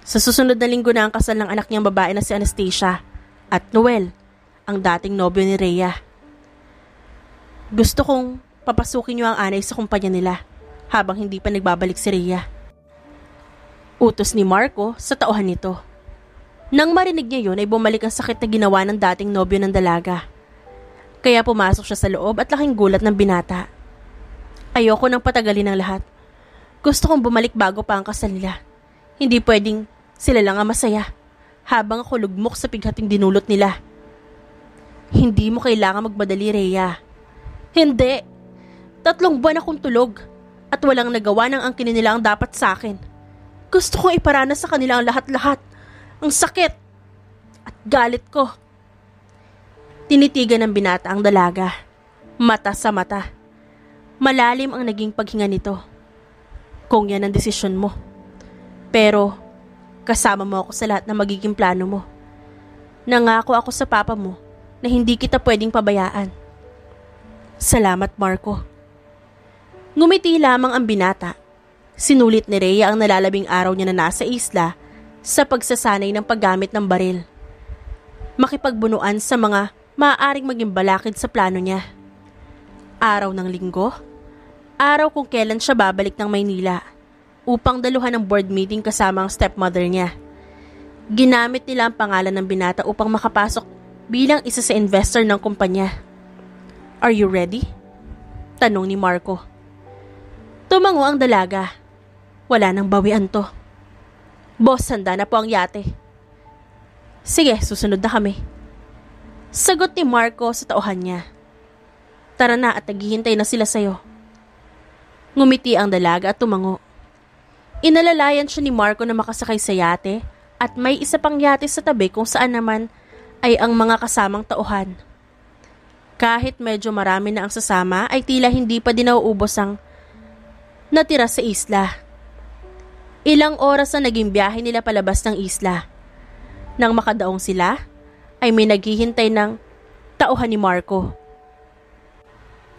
Sa susunod na linggo na ang kasal ng anak niyang babae na si Anastasia at Noel, ang dating nobyo ni Rhea. Gusto kong papasukin niyo ang anay sa kumpanya nila habang hindi pa nagbabalik si Rhea. Utos ni Marco sa tauhan nito. Nang marinig niya yun ay bumalik ang sakit na ginawa ng dating nobyo ng dalaga. Kaya pumasok siya sa loob at laking gulat ng binata. Ayoko nang patagalin ang lahat. Gusto kong bumalik bago pa ang kasal nila. Hindi pwedeng sila lang ang masaya habang ako lugmok sa pighating dinulot nila. Hindi mo kailangan magmadali, Rhea. Hindi. 3 buwan akong tulog at walang nagawa ng angkin nila ang dapat sa akin. Gusto kong iparana sa kanila ang lahat-lahat. Ang sakit at galit ko. Tinitigan ng binata ang dalaga. Mata sa mata. Malalim ang naging paghinga nito. Kung yan ang desisyon mo. Pero, kasama mo ako sa lahat ng magiging plano mo. Nangako ako sa papa mo na hindi kita pwedeng pabayaan. Salamat, Marco. Ngumiti lamang ang binata. Sinulit ni Rhea ang nalalabing araw niya na nasa isla sa pagsasanay ng paggamit ng baril. Makipagbunuan sa mga maaaring maging balakid sa plano niya. Araw ng linggo, araw kung kailan siya babalik ng Maynila upang daluhan ng board meeting kasama ang stepmother niya. Ginamit nila ang pangalan ng binata upang makapasok bilang isa sa investor ng kumpanya. Are you ready? Tanong ni Marco. Tumango ang dalaga. Wala nang bawian to. Boss, handa na po ang yate. Sige, susunod na kami. Sagot ni Marco sa tauhan niya. Tara na at naghihintay na sila sayo. Ngumiti ang dalaga at tumango. Inalalayan siya ni Marco na makasakay sa yate at may isa pang yate sa tabi kung saan naman ay ang mga kasamang tauhan. Kahit medyo marami na ang sasama ay tila hindi pa din nauubos ang natira sa isla. Ilang oras na naging biyahe nila palabas ng isla. Nang makadaong sila, ay may naghihintay ng tauhan ni Marco.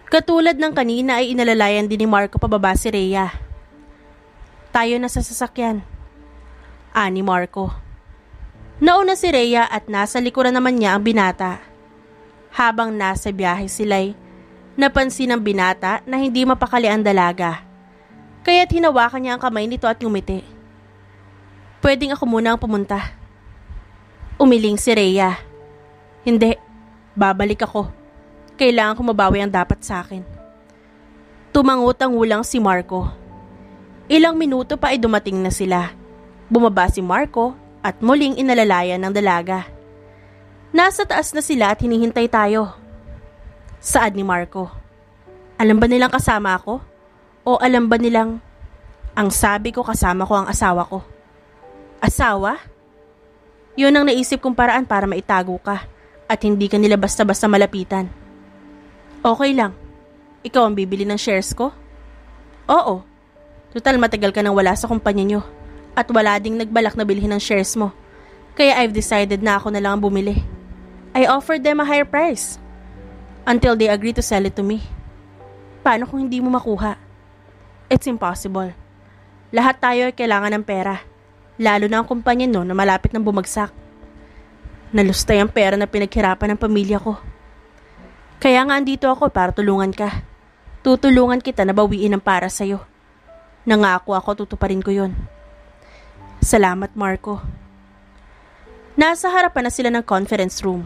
Katulad ng kanina ay inalalayan din ni Marco pababa si Rhea. Tayo na sa sasakyan. Ani Marco. Nauna si Rhea at nasa likuran naman niya ang binata. Habang nasa biyahe sila'y napansin ng binata na hindi mapakali ang dalaga. Kaya't hinawakan niya ang kamay nito at ngumiti. Pwedeng ako muna ang pumunta. Umiling si Rhea. Hindi, babalik ako. Kailangan ko mabawi ang dapat sa akin. Tumangutang-ulang si Marco. Ilang minuto pa ay dumating na sila. Bumaba si Marco at muling inalalayan ng dalaga. Nasa taas na sila at hinihintay tayo. Saad ni Marco. Alam ba nilang kasama ako? O alam ba nilang ang sabi ko kasama ko ang asawa ko? Asawa? Yun ang naisip kong paraan para maitago ka at hindi ka nila basta-basta malapitan. Okay lang. Ikaw ang bibili ng shares ko? Oo. Total matagal ka nang wala sa kumpanya nyo at wala ding nagbalak na bilhin ng shares mo. Kaya I've decided na ako na lang ang bumili. I offered them a higher price until they agreed to sell it to me. Paano kung hindi mo makuha? It's impossible. Lahat tayo ay kailangan ng pera. Lalo na ang kumpanya no na malapit nang bumagsak. Nalustay ang pera na pinaghirapan ng pamilya ko. Kaya nga andito ako para tulungan ka. Tutulungan kita na bawiin ang para sa'yo. Nangako ako tutuparin ko yon. Salamat, Marco. Nasa harapan na sila ng conference room.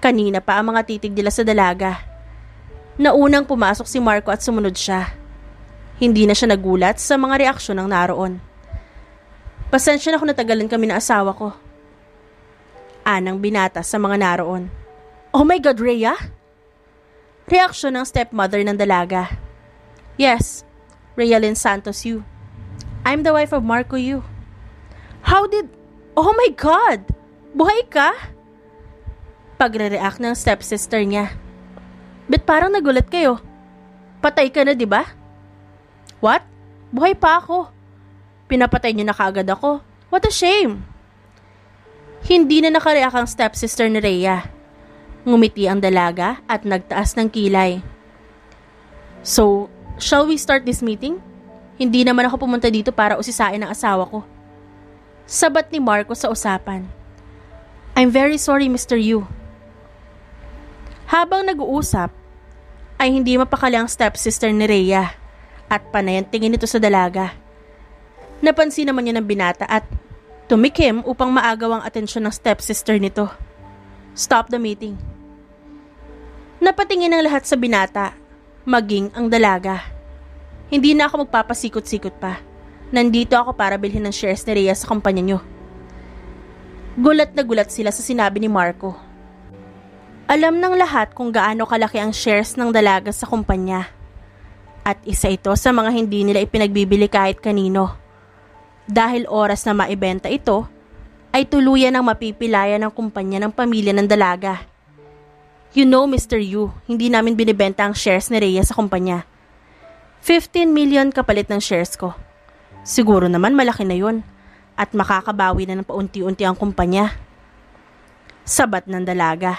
Kanina pa ang mga titig nila sa dalaga. Naunang pumasok si Marco at sumunod siya. Hindi na siya nagulat sa mga reaksyon ng naroon. Pasensya na kung natagalan kami ng asawa ko. Anang binata sa mga naroon. Oh my God, Rhea? Reaksyon ng stepmother ng dalaga. Yes, Rhea Lynn Santos Yu. I'm the wife of Marco Yu. How did... Oh my God! Buhay ka? Pagre-react ng stepsister niya. Bet parang nagulat kayo. Patay ka na, di ba? What? Buhay pa ako. Pinapatay niyo na kaagad ako. What a shame. Hindi na nakareact ang stepsister ni Rhea. Ngumiti ang dalaga at nagtaas ng kilay. So, shall we start this meeting? Hindi naman ako pumunta dito para usisain ang asawa ko. Sabat ni Marco sa usapan. I'm very sorry, Mr. Yu. Habang nag-uusap, ay hindi mapakali ang stepsister ni Rhea at panay ang tingin nito sa dalaga. Napansin naman niya ng binata at tumikim upang maagaw ang atensyon ng stepsister nito. Stop the meeting. Napatingin ang lahat sa binata, maging ang dalaga. Hindi na ako magpapasikot-sikot pa. Nandito ako para bilhin ng shares ni Rhea sa kumpanya nyo. Gulat na gulat sila sa sinabi ni Marco. Alam ng lahat kung gaano kalaki ang shares ng dalaga sa kumpanya. At isa ito sa mga hindi nila ipinagbibili kahit kanino. Dahil oras na maibenta ito, ay tuluyan ang mapipilayan ng kumpanya ng pamilya ng dalaga. You know, Mr. Yu, hindi namin binibenta ang shares ni Rhea sa kumpanya. 15 million kapalit ng shares ko. Siguro naman malaki na yun at makakabawi na ng paunti-unti ang kumpanya. Sabat ng dalaga.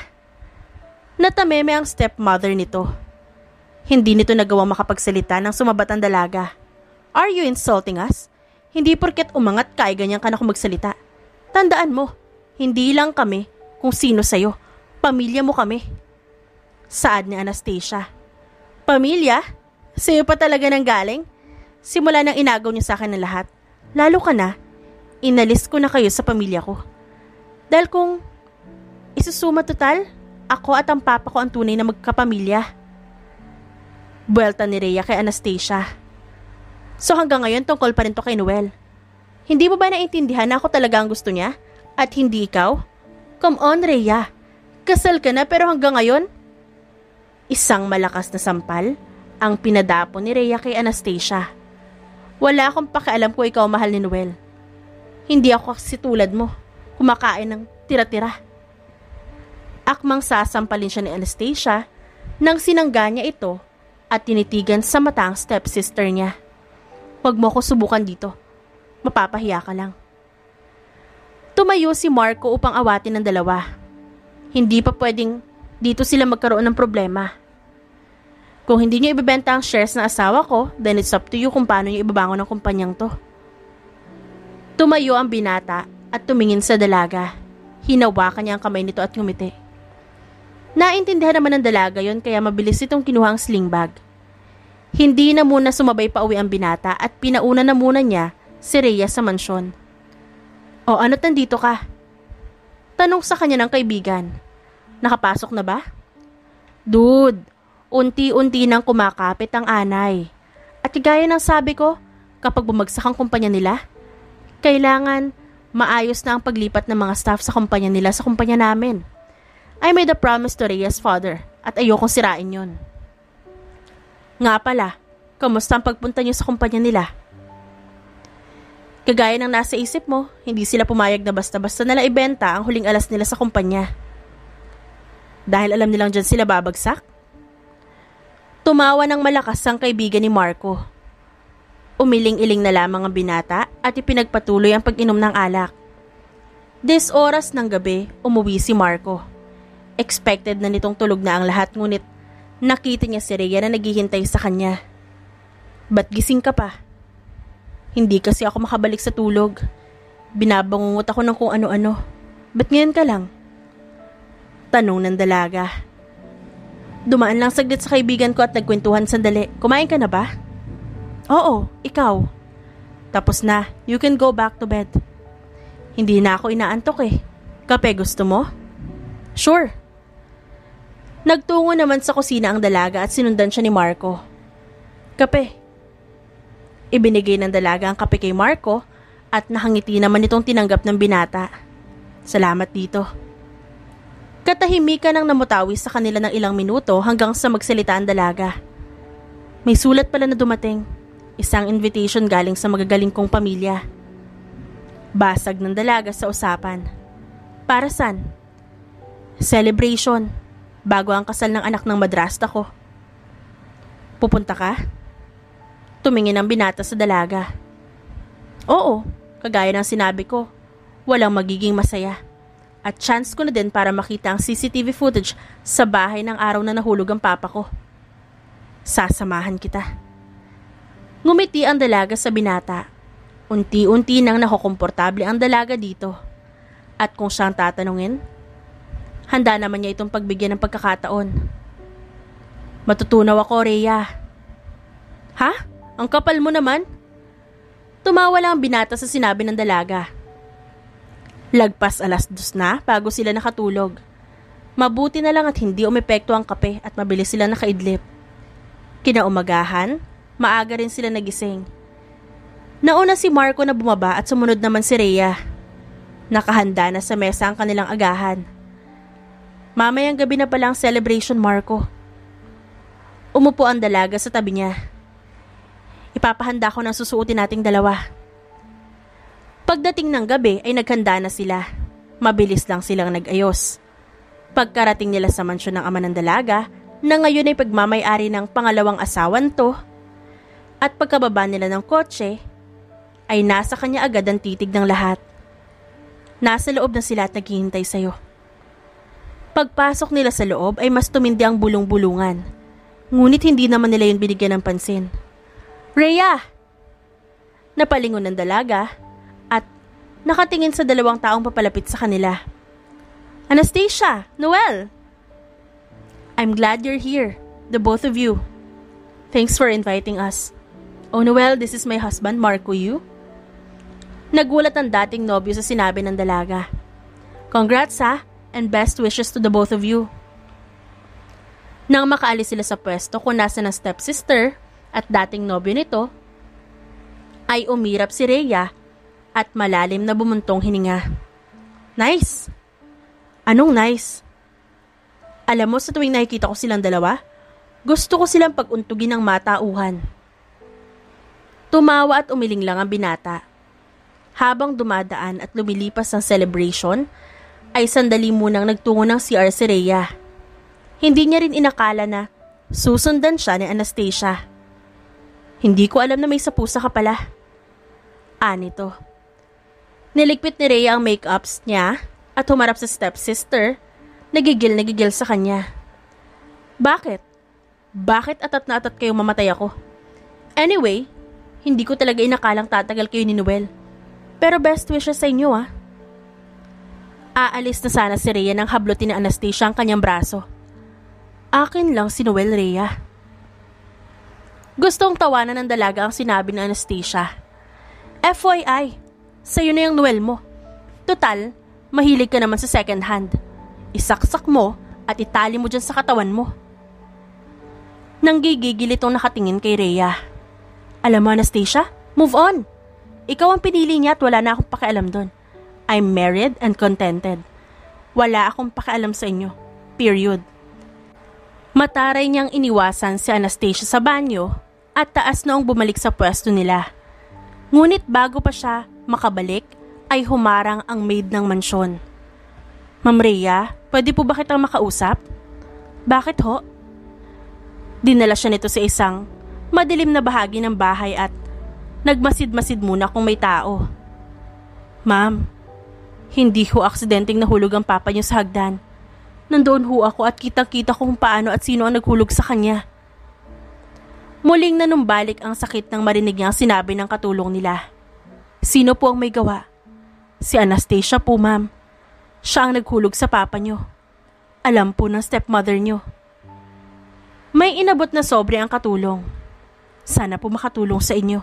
Natameme ang stepmother nito. Hindi nito nagawang makapagsalita nang sumabat ang dalaga. Are you insulting us? Hindi porket umangat ka ay ganyan ka na kung magsalita. Tandaan mo, hindi lang kami kung sino sa'yo. Pamilya mo kami. Saad ni Anastasia. Pamilya? Sa'yo pa talaga nang galing? Simula nang inagaw niyo sa akin ng lahat. Lalo ka na, inalis ko na kayo sa pamilya ko. Dahil kung isusuma total, ako at ang papa ko ang tunay na magkapamilya. Buwelta ni Rhea kay Anastasia. So hanggang ngayon tungkol pa rin to kay Noel. Hindi mo ba naintindihan na ako talaga ang gusto niya? At hindi ikaw? Come on, Rhea. Kasal ka na pero hanggang ngayon? Isang malakas na sampal ang pinadapo ni Rhea kay Anastasia. Wala akong pakialam kung ikaw mahal ni Noel. Hindi ako kasi tulad mo, kumakain ng tira-tira. Akmang sasampalin siya ni Anastasia nang sinangga niya ito at tinitigan sa mata ang stepsister niya. Huwag mo ko subukan dito. Mapapahiya ka lang. Tumayo si Marco upang awatin ng dalawa. Hindi pa pwedeng dito sila magkaroon ng problema. Kung hindi niyo ibebenta ang shares ng asawa ko, then it's up to you kung paano niyo ibabangon ang kumpanyang to. Tumayo ang binata at tumingin sa dalaga. Hinawakan niya ang kamay nito at ngumiti. Naintindihan naman ng dalaga yon kaya mabilis itong kinuha ang sling bag. Hindi na muna sumabay pa uwi ang binata at pinauna na muna niya si Rhea sa mansyon. O ano't nandito ka? Tanong sa kanya ng kaibigan. Nakapasok na ba? Dude, unti-unti nang kumakapit ang anay. At gaya ng sabi ko, kapag bumagsak ang kumpanya nila, kailangan maayos na ang paglipat ng mga staff sa kumpanya nila sa kumpanya namin. I made a promise to Rhea's father at ayokong sirain yon. Nga pala, kamusta ang pagpunta niyo sa kumpanya nila? Kagaya ng nasa isip mo, hindi sila pumayag na basta-basta nila ibenta ang huling alas nila sa kumpanya. Dahil alam nilang dyan sila babagsak? Tumawa ng malakas ang kaibigan ni Marco. Umiling-iling na lamang ang binata at ipinagpatuloy ang pag-inom ng alak. Des oras ng gabi, umuwi si Marco. Expected na nitong tulog na ang lahat ngunit nakita niya si Rhea na naghihintay sa kanya. Ba't gising ka pa? Hindi kasi ako makabalik sa tulog. Binabangungot ako ng kung ano-ano. Ba't ngayon ka lang? Tanong ng dalaga. Dumaan lang saglit sa kaibigan ko at nagkwentuhan sandali. Kumain ka na ba? Oo, ikaw. Tapos na, you can go back to bed. Hindi na ako inaantok eh. Kape gusto mo? Sure. Nagtungo naman sa kusina ang dalaga at sinundan siya ni Marco. Kape. Ibinigay ng dalaga ang kape kay Marco at nakangiti naman itong tinanggap ng binata. Salamat dito. Katahimikan ang namutawi sa kanila ng ilang minuto hanggang sa magsalita ang dalaga. May sulat pala na dumating. Isang invitation galing sa magagaling kong pamilya. Basag ng dalaga sa usapan. Para saan? Celebration. Bago ang kasal ng anak ng madrasta ko. Pupunta ka? Tumingin ang binata sa dalaga. Oo, kagaya ng sinabi ko, walang magiging masaya. At chance ko na din para makita ang CCTV footage sa bahay ng araw na nahulog ang papa ko. Sasamahan kita. Ngumiti ang dalaga sa binata. Unti-unti nang nakukomportable ang dalaga dito. At kung siyang tatanungin, handa naman niya itong pagbigyan ng pagkakataon. Matutunaw ako, Rhea. Ha? Ang kapal mo naman? Tumawa lang ang binata sa sinabi ng dalaga. Lagpas 2:00 na bago sila nakatulog. Mabuti na lang at hindi umepekto ang kape at mabilis sila nakaidlip. Kinaumagahan, Maaga rin sila nagising. Nauna si Marco na bumaba at sumunod naman si Rhea. Nakahanda na sa mesa ang kanilang agahan. Mamayang gabi na pala ang celebration, Marco. Umupo ang dalaga sa tabi niya. Ipapahanda ko ng susuotin nating dalawa. Pagdating ng gabi ay naghanda na sila. Mabilis lang silang nag-ayos. Pagkarating nila sa mansyon ng ama ng dalaga, na ngayon ay pagmamay-ari ng pangalawang asawan to, at pagkababa nila ng kotse, ay nasa kanya agad ang titig ng lahat. Nasa loob na sila at naghihintay sa'yo. Pagpasok nila sa loob ay mas tumindi ang bulong-bulungan. Ngunit hindi naman nila yun binigyan ng pansin. Rhea! Napalingon ng dalaga at nakatingin sa dalawang taong papalapit sa kanila. Anastasia! Noel! I'm glad you're here, the both of you. Thanks for inviting us. Oh Noel, this is my husband, Marco Yu. Nagulat ang dating nobyo sa sinabi ng dalaga. Congrats ha, and best wishes to the both of you. Nang makaalis sila sa pwesto kung nasa ng stepsister at dating nobyo nito, ay umirap si Rhea at malalim na bumuntong hininga. Nice! Anong nice? Alam mo, sa tuwing nakikita ko silang dalawa, gusto ko silang pag-untugin ng matauhan. Tumawa at umiling lang ang binata. Habang dumadaan at lumilipas ang celebration, ay sandali munang nagtungo ng CR si Rhea. Hindi niya rin inakala na susundan siya ni Anastasia. Hindi ko alam na may sapusa ka pala. Anito. Niligpit ni Rhea ang make-ups niya at humarap sa stepsister, nagigil sa kanya. Bakit? Bakit atat na atat kayong mamatay ako? Anyway, hindi ko talaga inakalang tatagal kayo ni Noel. Pero best wishes sa inyo ah. Aalis na sana si Rhea nang hablutin ni Anastasia ang kanyang braso. Akin lang si Noel, Rhea. Gustong tawanan ng dalaga ang sinabi ni Anastasia. FYI, sa'yo na yung Noel mo. Total, mahilig ka naman sa second hand. Isaksak mo at itali mo dyan sa katawan mo. Nanggigigil itong nakatingin kay Rhea. Alam mo Anastasia, move on. Ikaw ang pinili niya at wala na akong pakialam doon. I'm married and contented. Wala akong pakialam sa inyo. Period. Mataray niyang iniwasan si Anastasia sa banyo at taas noong bumalik sa pwesto nila. Ngunit bago pa siya makabalik ay humarang ang maid ng mansyon. Ma'am Rhea, pwede po ba kitang makausap? Bakit ho? Dinala siya nito sa isang madilim na bahagi ng bahay at nagmasid-masid muna kung may tao. Ma'am, hindi ho aksidenteng nahulog ang papa niyo sa hagdan. Nandoon ho ako at kitang-kita ko kung paano at sino ang naghulog sa kanya. Muling nanumbalik ang sakit nang marinig niya ang sinabi ng katulong nila. Sino po ang may gawa? Si Anastasia po, ma'am. Siya ang naghulog sa papa niyo. Alam po ng stepmother niyo. May inabot na sobre ang katulong. Sana po makatulong sa inyo.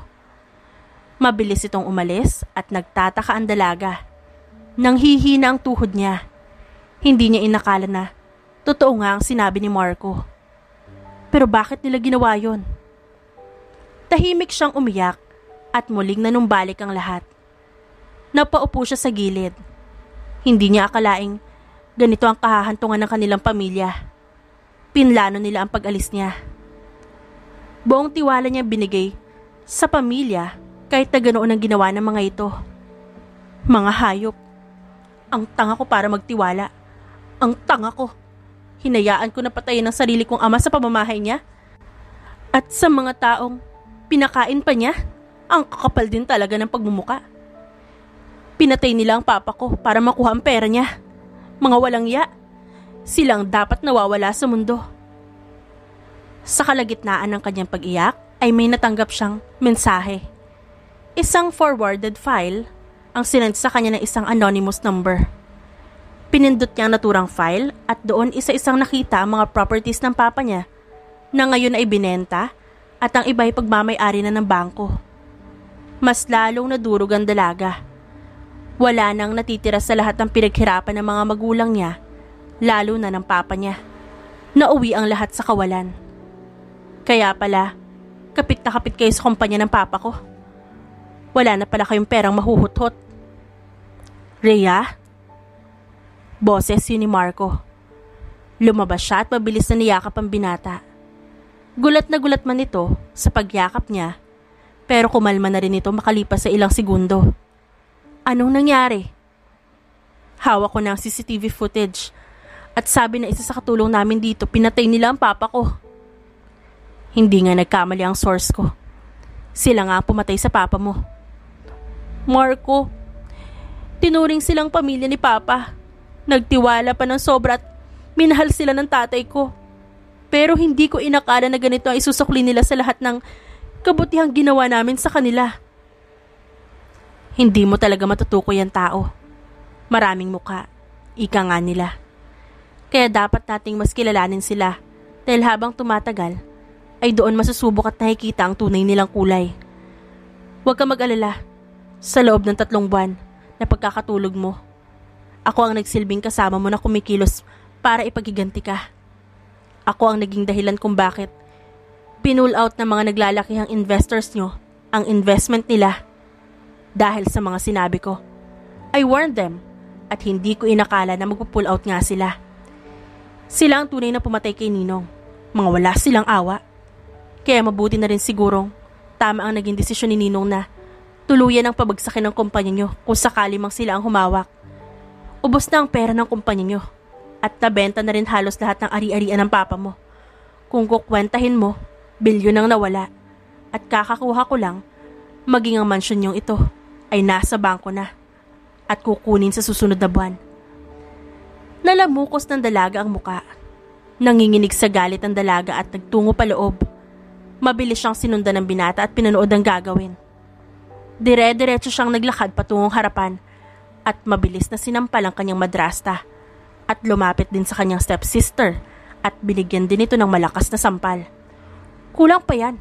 Mabilis itong umalis at nagtataka ang dalaga. Nang hihina ang tuhod niya, hindi niya inakala na totoo nga ang sinabi ni Marco. Pero bakit nila ginawa yon? Tahimik siyang umiyak at muling nanumbalik ang lahat. Napaupo siya sa gilid. Hindi niya akalaing ganito ang kahahantungan ng kanilang pamilya. Pinlano nila ang pag-alis niya. Buong tiwala niya binigay sa pamilya kahit na ganoon ang ginawa ng mga ito. Mga hayop. Ang tanga ko para magtiwala. Ang tanga ko. Hinayaan ko na patayin ang sarili kong ama sa pamamahay niya. At sa mga taong pinakain pa niya, ang kakapal din talaga ng pagmumuka. Pinatay nila ang papa ko para makuha ang pera niya. Mga walang ya. Silang dapat nawawala sa mundo. Sa kalagitnaan ng kanyang pag-iyak ay may natanggap siyang mensahe. Isang forwarded file ang sinend sa kanya ng isang anonymous number. Pinindot niya ang naturang file at doon isa-isang nakita ang mga properties ng papa niya na ngayon ay binenta at ang iba ay pagmamay-ari na ng bangko. Mas lalong nadurog ang dalaga. Wala nang natitira sa lahat ng pinaghirapan ng mga magulang niya, lalo na ng papa niya. Nauwi ang lahat sa kawalan. Kaya pala, Kapit na kapit kayo sa kumpanya ng papa ko. Wala na pala kayong perang mahuhutot. Rhea? Boses yun ni Marco. Lumabas siya at mabilis na niyakap ang binata. Gulat na gulat man ito sa pagyakap niya, pero kumalma na rin ito makalipas sa ilang segundo. Anong nangyari? Hawak ko na ang CCTV footage at sabi na isa sa katulong namin dito, pinatay nila ang papa ko. Hindi nga nagkamali ang source ko. Sila nga ang pumatay sa papa mo. Marco, tinuring silang pamilya ni papa. Nagtiwala pa ng sobra at minahal sila ng tatay ko. Pero hindi ko inakala na ganito ang isusukli nila sa lahat ng kabutihang ginawa namin sa kanila. Hindi mo talaga matutukoy ang tao. Maraming muka, ika nga nila. Kaya dapat nating mas kilalanin sila dahil habang tumatagal ay doon masusubok at nakikita ang tunay nilang kulay. Huwag ka mag-alala. Sa loob ng 3 buwan na pagkakatulog mo, ako ang nagsilbing kasama mo na kumikilos para ipaghiganti ka. Ako ang naging dahilan kung bakit pinull out ng mga naglalakihang investors nyo ang investment nila. Dahil sa mga sinabi ko, I warned them at hindi ko inakala na magpupull out nga sila. Sila ang tunay na pumatay kay Ninong. Mga wala silang awa. Kaya mabuti na rin sigurong tama ang naging desisyon ni Ninong na tuluyan ang pabagsakin ng kumpanya nyo kung sakali mang sila ang humawak. Ubos na ang pera ng kumpanya nyo at nabenta na rin halos lahat ng ari-arian ng papa mo. Kung kukwentahin mo, bilyon ang nawala at kakakuha ko lang, maging ang mansyon nyong ito ay nasa bangko na at kukunin sa susunod na buwan. Nalamukos ng dalaga ang muka. Nanginginig sa galit ang dalaga at nagtungo paloob. Mabilis siyang sinundan ng binata at pinanood ang gagawin. Dire-diretso siyang naglakad patungong harapan at mabilis na sinampal ang kanyang madrasta at lumapit din sa kanyang stepsister at binigyan din ito ng malakas na sampal. Kulang pa yan.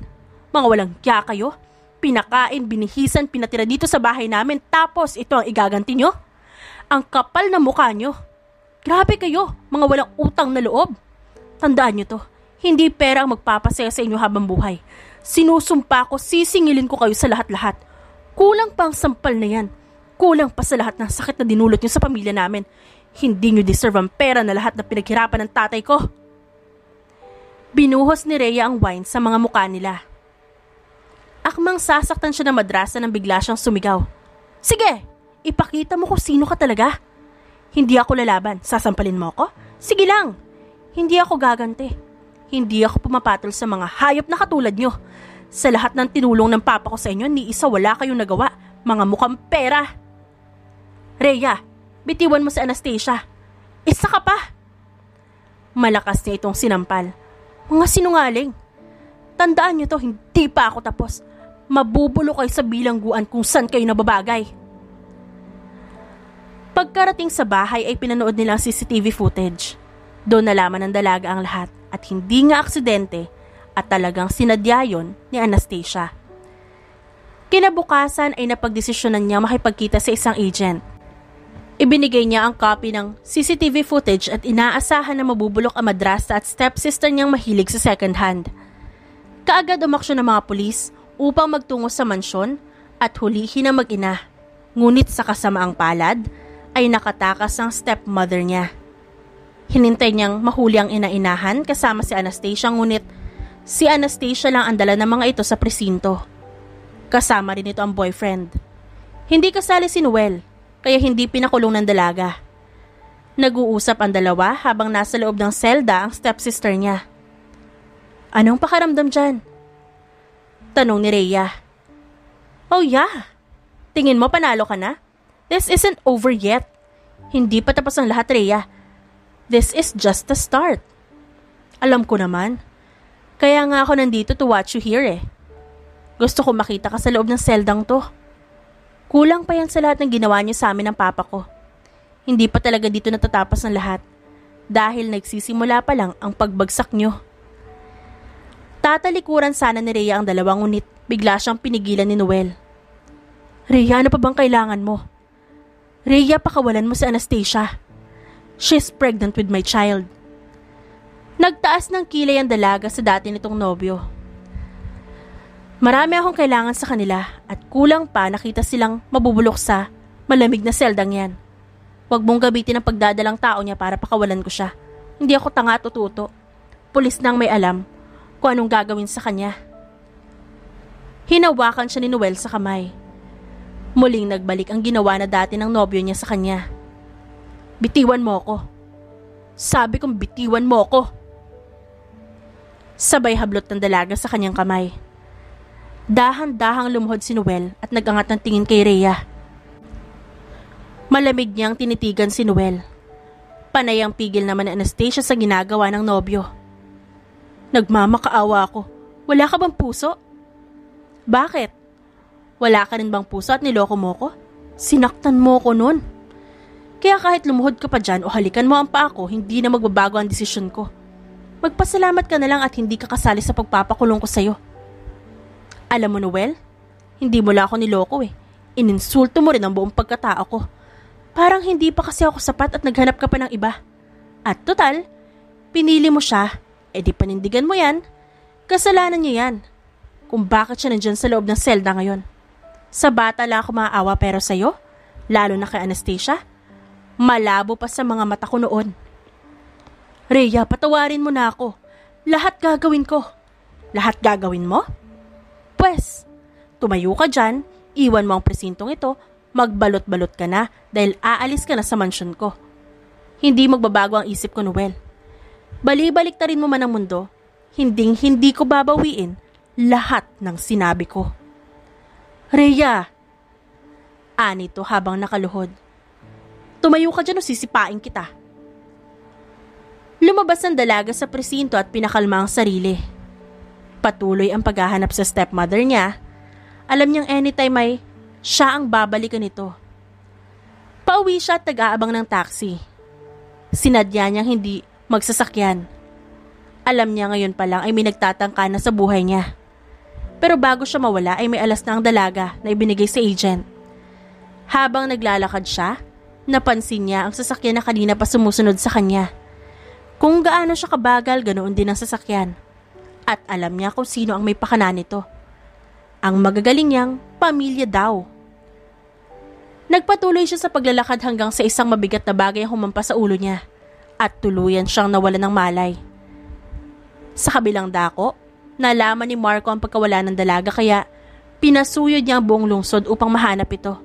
Mga walang kya kayo. Pinakain, binihisan, pinatira dito sa bahay namin tapos ito ang igaganti nyo? Ang kapal na mukha nyo. Grabe kayo, mga walang utang na loob. Tandaan nyo to, hindi pera ang magpapasaya sa inyo habang buhay. Sinusumpa ko, sisingilin ko kayo sa lahat-lahat. Kulang pa ang sampal na yan. Kulang pa sa lahat ng sakit na dinulot nyo sa pamilya namin. Hindi nyo deserve ang pera na lahat na pinaghirapan ng tatay ko. Binuhos ni Rhea ang wine sa mga mukha nila. Akmang sasaktan siya ng madrasa nang bigla siyang sumigaw. Sige, ipakita mo kung sino ka talaga. Hindi ako lalaban, sasampalin mo ako? Sige lang, hindi ako gaganti. Hindi ako pumapatol sa mga hayop na katulad nyo. Sa lahat ng tinulong ng papa ko sa inyo, ni isa wala kayong nagawa. Mga mukhang pera. Rhea, bitiwan mo si Anastasia. Isa ka pa. Malakas niya itong sinampal. Mga sinungaling. Tandaan niyo to, hindi pa ako tapos. Mabubulo kayo sa bilangguan kung saan kayo nababagay. Pagkarating sa bahay ay pinanood nila ang CCTV footage. Doon nalaman ng dalaga ang lahat at hindi nga aksidente at talagang sinadya yon ni Anastasia. Kinabukasan ay napagdesisyonan niya makipagkita sa isang agent. Ibinigay niya ang copy ng CCTV footage at inaasahan na mabubulok ang madrasta at stepsister niyang mahilig sa second hand. Kaagad umaksyon ng mga pulis upang magtungo sa mansyon at hulihin ang mag-ina. Ngunit sa kasamaang palad ay nakatakas ang stepmother niya. Hinintay niyang mahuli ang ina-inahan kasama si Anastasia, ngunit si Anastasia lang ang dala ng mga ito sa presinto. Kasama rin ito ang boyfriend. Hindi kasali si Noel, kaya hindi pinakulong ng dalaga. Nag-uusap ang dalawa habang nasa loob ng selda ang stepsister niya. Anong pakaramdam dyan? Tanong ni Rhea. Oh yeah, tingin mo panalo ka na? This isn't over yet. Hindi pa tapos ang lahat, Rhea. This is just the start. Alam ko naman. Kaya nga ako nandito to watch you here eh. Gusto ko makita ka sa loob ng seldang to. Kulang pa yan sa lahat ng ginawa niyo sa amin ng papa ko. Hindi pa talaga dito natatapos ang lahat. Dahil nagsisimula pa lang ang pagbagsak niyo. Tatalikuran sana ni Rhea ang dalawang, ngunit bigla siyang pinigilan ni Noel. Rhea, ano pa bang kailangan mo? Rhea, pakawalan mo si Anastasia. She's pregnant with my child. Nagtaas ng kilay ang dalaga sa dati nitong nobyo. Marami akong kailangan sa kanila at kulang pa nakita silang mabubulok sa malamig na seldang yan. Huwag mong gamitin ang pagdadalang tao niya para pakawalan ko siya. Hindi ako tanga at ututo. Pulis nang may alam kung anong gagawin sa kanya. Hinawakan siya ni Noel sa kamay. Muling nagbalik ang ginawa na dati ng nobyo niya sa kanya. Bitiwan mo ko. Sabi kong bitiwan mo ko. Sabay hablot ng dalaga sa kanyang kamay. Dahan-dahang lumuhod si Noel at nagangat ng tingin kay Rhea. Malamig niyang tinitigan si Noel. Panay ang pigil naman ni Anastasia sa ginagawa ng nobyo. Nagmamakaawa ako. Wala ka bang puso? Bakit? Wala ka rin bang puso at niloko mo ko? Sinaktan mo ko nun. Kaya kahit lumuhod ka pa dyan o halikan mo ang paa ko, hindi na magbabago ang desisyon ko. Magpasalamat ka na lang at hindi ka kasali sa pagpapakulong ko sa'yo. Alam mo, Noel, hindi mo lang ako niloko eh. Ininsulto mo rin ang buong pagkatao ko. Parang hindi pa kasi ako sapat at naghanap ka pa ng iba. At total, pinili mo siya, edi panindigan mo yan. Kasalanan niya yan. Kung bakit siya nandyan sa loob ng selda ngayon. Sa bata lang ako maaawa pero sa'yo, lalo na kay Anastasia, malabo pa sa mga mata ko noon. Rhea, patawarin mo na ako. Lahat gagawin ko. Lahat gagawin mo? Pwes, tumayo ka dyan, iwan mo ang presintong ito, magbalot-balot ka na dahil aalis ka na sa mansyon ko. Hindi magbabago ang isip ko, Noel. Bali-balik ta rin mo man ang mundo, hindi ko babawiin lahat ng sinabi ko. Rhea! Anito habang nakaluhod. Tumayo ka dyan o sisipain kita. Lumabas ang dalaga sa presinto at pinakalma ang sarili. Patuloy ang paghahanap sa stepmother niya. Alam niyang anytime ay siya ang babalikan nito. Pauwi siya at nag-aabang ng taxi. Sinadya niyang hindi magsasakyan. Alam niya ngayon pa lang ay may nagtatangka na sa buhay niya. Pero bago siya mawala ay may alas na ang dalaga na ibinigay sa agent. Habang naglalakad siya, napansin niya ang sasakyan na kanina pa sumusunod sa kanya. Kung gaano siya kabagal, ganoon din ang sasakyan. At alam niya kung sino ang may pakana nito. Ang magagaling niyang pamilya daw. Nagpatuloy siya sa paglalakad hanggang sa isang mabigat na bagay ang humampas sa ulo niya at tuluyan siyang nawalan ng malay. Sa kabilang dako, nalaman ni Marco ang pagkawala ng dalaga kaya pinasuyod niya ang buong lungsod upang mahanap ito.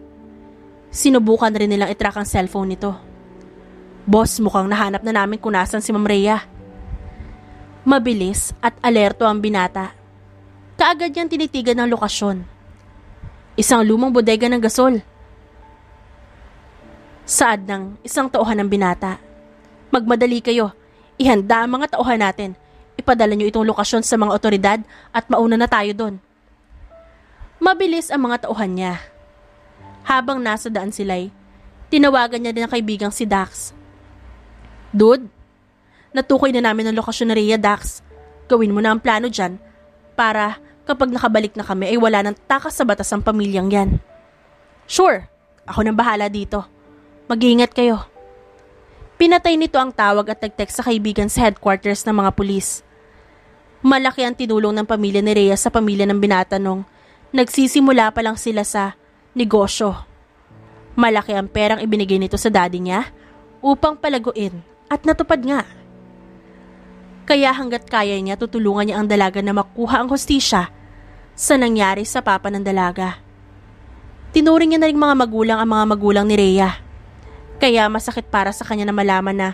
Sinubukan rin nilang itrack ang cellphone nito. Boss, mukhang nahanap na namin kung nasan si Ma'am Rhea. Mabilis at alerto ang binata. Kaagad niyang tinitigan ng lokasyon. Isang lumang bodega ng gasol. Saad ng isang tauhan ng binata. Magmadali kayo. Ihanda ang mga tauhan natin. Ipadala niyo itong lokasyon sa mga otoridad at mauna na tayo doon. Mabilis ang mga tauhan niya. Habang nasa daan sila'y, tinawagan niya din ang kaibigang si Dax. Dude, natukoy na namin ang lokasyon na Rhea, Dax. Gawin mo na ang plano dyan para kapag nakabalik na kami ay wala nang takas sa batas ang pamilyang yan. Sure, ako nang bahala dito. Mag-iingat kayo. Pinatay nito ang tawag at nag-text sa kaibigan sa headquarters ng mga pulis. Malaki ang tinulong ng pamilya ni Rhea sa pamilya ng binata nung nagsisimula pa lang sila sa negosyo. Malaki ang perang ibinigay nito sa daddy niya upang palaguin at natupad nga. Kaya hanggat kaya niya tutulungan niya ang dalaga na makuha ang hustisya sa nangyari sa papa ng dalaga. Tinuring niya na rin mga magulang ang mga magulang ni Rhea. Kaya masakit para sa kanya na malaman na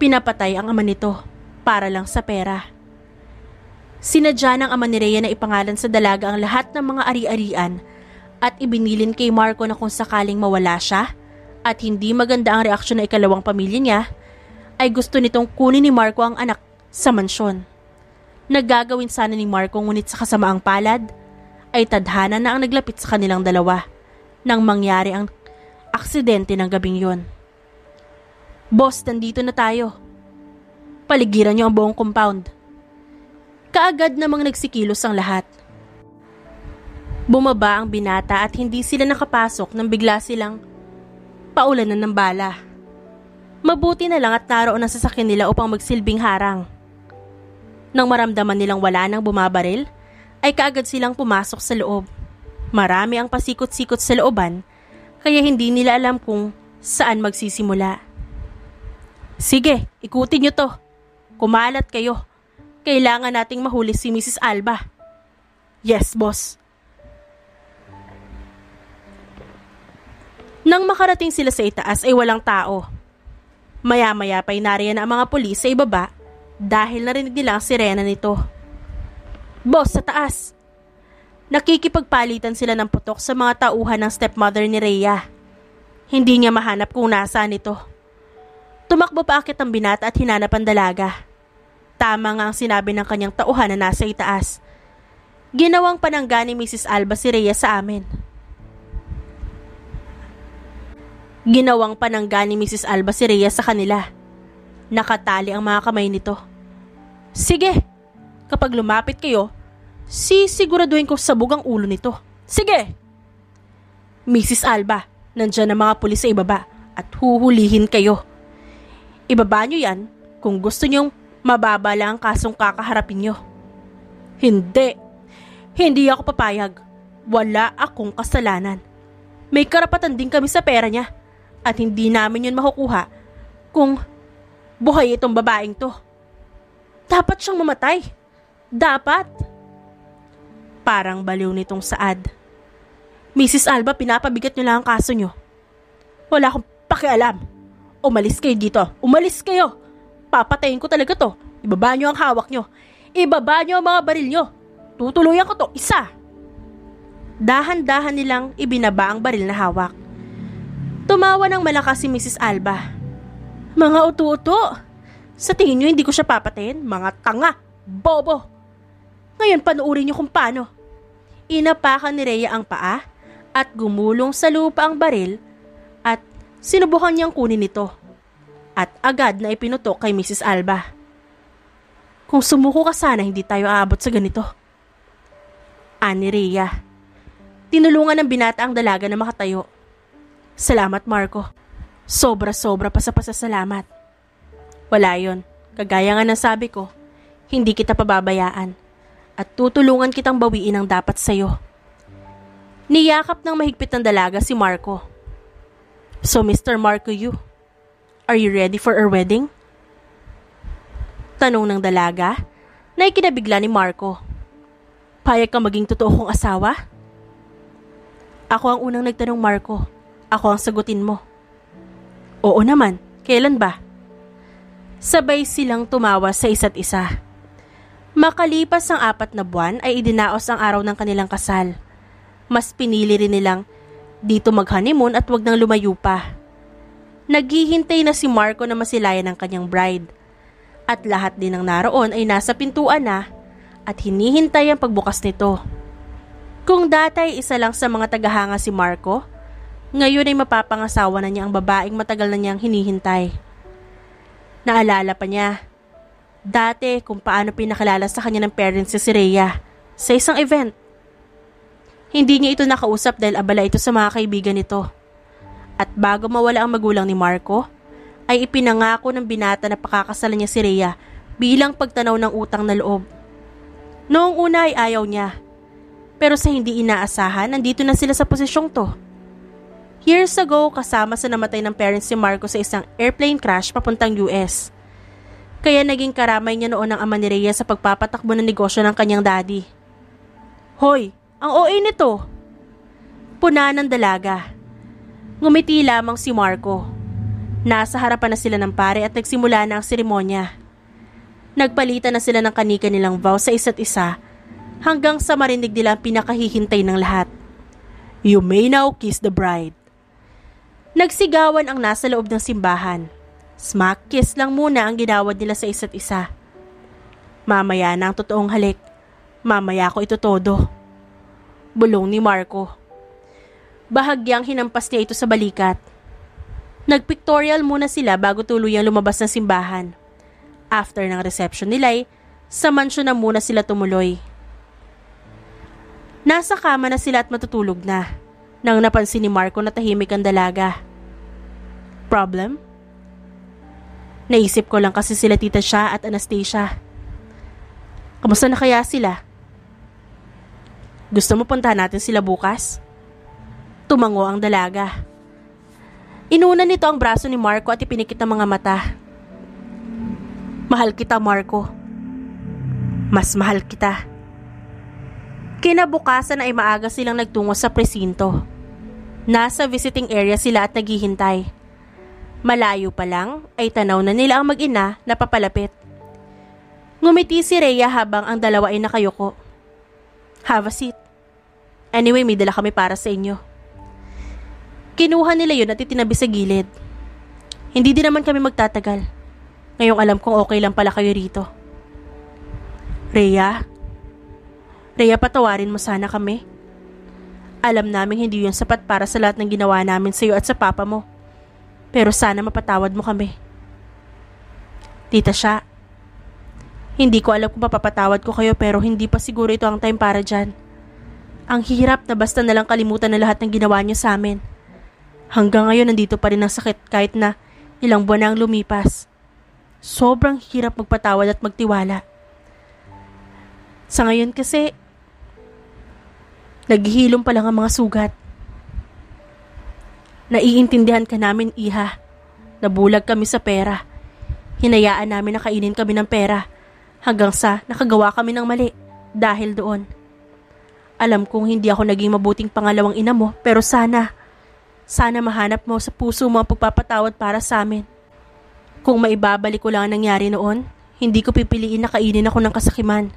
pinapatay ang ama nito para lang sa pera. Sinadya ng ama ni Rhea na ipangalan sa dalaga ang lahat ng mga ari-arian at ibinilin kay Marco na kung sakaling mawala siya at hindi maganda ang reaksyon ng ikalawang pamilya niya, ay gusto nitong kunin ni Marco ang anak sa mansyon. Naggagawin sana ni Marco ngunit sa kasamaang palad ay tadhana na ang naglapit sa kanilang dalawa nang mangyari ang aksidente ng gabing yon. Boss, nandito na tayo. Paligiran niyo ang buong compound. Kaagad namang nagsikilos ang lahat. Bumaba ang binata at hindi sila nakapasok nang bigla silang paulanan ng bala. Mabuti na lang at naroon ang sasakyan nila upang magsilbing harang. Nang maramdaman nilang wala nang bumabaril, ay kaagad silang pumasok sa loob. Marami ang pasikot-sikot sa looban, kaya hindi nila alam kung saan magsisimula. Sige, ikutin niyo to. Kumalat kayo. Kailangan nating mahuli si Mrs. Alba. Yes, boss. Nang makarating sila sa itaas ay walang tao. Maya-maya pa'y nariyan ang mga pulis sa ibaba dahil narinig nila ang sirena nito. Boss, sa taas! Nakikipagpalitan sila ng putok sa mga tauhan ng stepmother ni Rhea. Hindi niya mahanap kung nasaan ito. Tumakbo paakit ang binata at hinanap ang dalaga. Tama nga ang sinabi ng kanyang tauhan na nasa itaas. Ginawang panangga ni Mrs. Alba si Rhea sa amin. Ginawang panangga ni Mrs. Alba si Rhea sa kanila. Nakatali ang mga kamay nito. Sige, kapag lumapit kayo, sisiguraduhin ko sabog ang ulo nito. Sige! Mrs. Alba, nandyan ang mga pulis sa ibaba at huhulihin kayo. Ibaba nyo yan kung gusto nyong mababa lang ang kasong kakaharapin nyo. Hindi. Hindi ako papayag. Wala akong kasalanan. May karapatan din kami sa pera niya at hindi namin yun makukuha kung buhay itong babaeng to. Dapat siyang mamatay. Dapat. Parang baliw nitong Saad. Mrs. Alba, pinapabigat niyo lang ang kaso niyo. Wala akong pakialam. Umalis kayo dito. Umalis kayo. Papatayin ko talaga to. Ibaba niyo ang hawak niyo. Ibaba niyo ang mga baril niyo. Tutuluyan ko to. Isa. Dahan-dahan nilang ibinaba ang baril na hawak. Tumawa ng malakas si Mrs. Alba. Mga utu-utu. Sa tingin niyo hindi ko siya papatayin? Mga tanga. Bobo. Ngayon panuurin niyo kung paano. Inapakan ni Rhea ang paa at gumulong sa lupa ang baril at sinubukan niyang kunin ito. At agad na ipinutok kay Mrs. Alba. Kung sumuko ka sana hindi tayo aabot sa ganito. Ani Rhea. Tinulungan ng binata ang dalaga na makatayo. Salamat, Marco. Sobra-sobra pa sa pasasalamat. Wala yon. Kagaya nga ng sabi ko, hindi kita pababayaan at tutulungan kitang bawiin ang dapat sa'yo. Niyakap ng mahigpit ng dalaga si Marco. So Mr. Marco Yu, are you ready for our wedding? Tanong ng dalaga na ikinabigla ni Marco. Payag ka maging totoo kong asawa? Ako ang unang nagtanong, Marco. Ako ang sagutin mo. Oo naman, kailan ba? Sabay silang tumawa sa isa't isa. Makalipas ang 4 na buwan ay idinaos ang araw ng kanilang kasal. Mas pinili rin nilang dito mag-honeymoon at wag nang lumayo pa. Naghihintay na si Marco na masilayan ng kanyang bride. At lahat din ng naroon ay nasa pintuan na at hinihintay ang pagbukas nito. Kung dati ay isa lang sa mga tagahanga si Marco, ngayon ay mapapangasawa na niya ang babaeng matagal na niyang hinihintay. Naalala pa niya, dati kung paano pinakilala sa kanya ng parents si Rhea sa isang event. Hindi niya ito nakausap dahil abala ito sa mga kaibigan nito. At bago mawala ang magulang ni Marco, ay ipinangako ng binata na pakakasalan niya si Rhea bilang pagtanaw ng utang na loob. Noong una ay ayaw niya, pero sa hindi inaasahan, nandito na sila sa posisyong to. Years ago, kasama sa namatay ng parents si Marco sa isang airplane crash papuntang US. Kaya naging karamay niya noon ang ama ni Rhea sa pagpapatakbo ng negosyo ng kanyang daddy. Hoy, ang OA nito! Puna ng dalaga. Ngumiti lamang si Marco. Nasa harapan na sila ng pare at nagsimula na ang seremonya. Nagpalitan na sila ng kanika nilang vow sa isa't isa hanggang sa marinig nila ang pinakahihintay ng lahat. You may now kiss the bride. Nagsigawan ang nasa loob ng simbahan. Smack kiss lang muna ang ginawad nila sa isa't isa. Mamaya na ang totoong halik. Mamaya ko ito todo. Bulong ni Marco. Bahagyang hinampas niya ito sa balikat. Nagpictorial muna sila bago tuluyang lumabas ng simbahan. After ng reception nila, sa mansyon na muna sila tumuloy. Nasa kama na sila at matutulog na nang napansin ni Marco na tahimik ang dalaga. Problem? Naisip ko lang kasi sila Tita Shah at Anastasia. Kamusta na kaya sila? Gusto mo puntahan natin sila bukas? Tumango ang dalaga. Inuna nito ang braso ni Marco at ipinikit ang mga mata. Mahal kita, Marco. Mas mahal kita. Kinabukasan ay maaga silang nagtungo sa presinto. Nasa visiting area sila at naghihintay. Malayo pa lang ay tanaw na nila ang mag-ina na papalapit. Ngumiti si Rhea habang ang dalawa ay nakayuko. Have a seat. Anyway, may dala kami para sa inyo. Kinuha nila yun at itinabi sa gilid. Hindi din naman kami magtatagal. Ngayong alam kong okay lang pala kayo rito. Rhea, patawarin mo sana kami. Alam namin hindi yun sapat para sa lahat ng ginawa namin sa iyo at sa papa mo. Pero sana mapatawad mo kami. Tita Sha, hindi ko alam kung mapapatawad ko kayo pero hindi pa siguro ito ang time para dyan. Ang hirap na basta nalang kalimutan na lahat ng ginawa niyo sa amin. Hanggang ngayon nandito pa rin ang sakit kahit na ilang buwan na ang lumipas. Sobrang hirap magpatawad at magtiwala. Sa ngayon kasi, naghihilom pa lang ang mga sugat. Naiintindihan ka namin, Iha. Nabulag kami sa pera. Hinayaan namin na kainin kami ng pera hanggang sa nakagawa kami ng mali dahil doon. Alam kong hindi ako naging mabuting pangalawang ina mo pero sana mahanap mo sa puso mo ang pagpapatawad para sa amin. Kung maibabalik ko lang ang nangyari noon, hindi ko pipiliin na kainin ako ng kasakiman.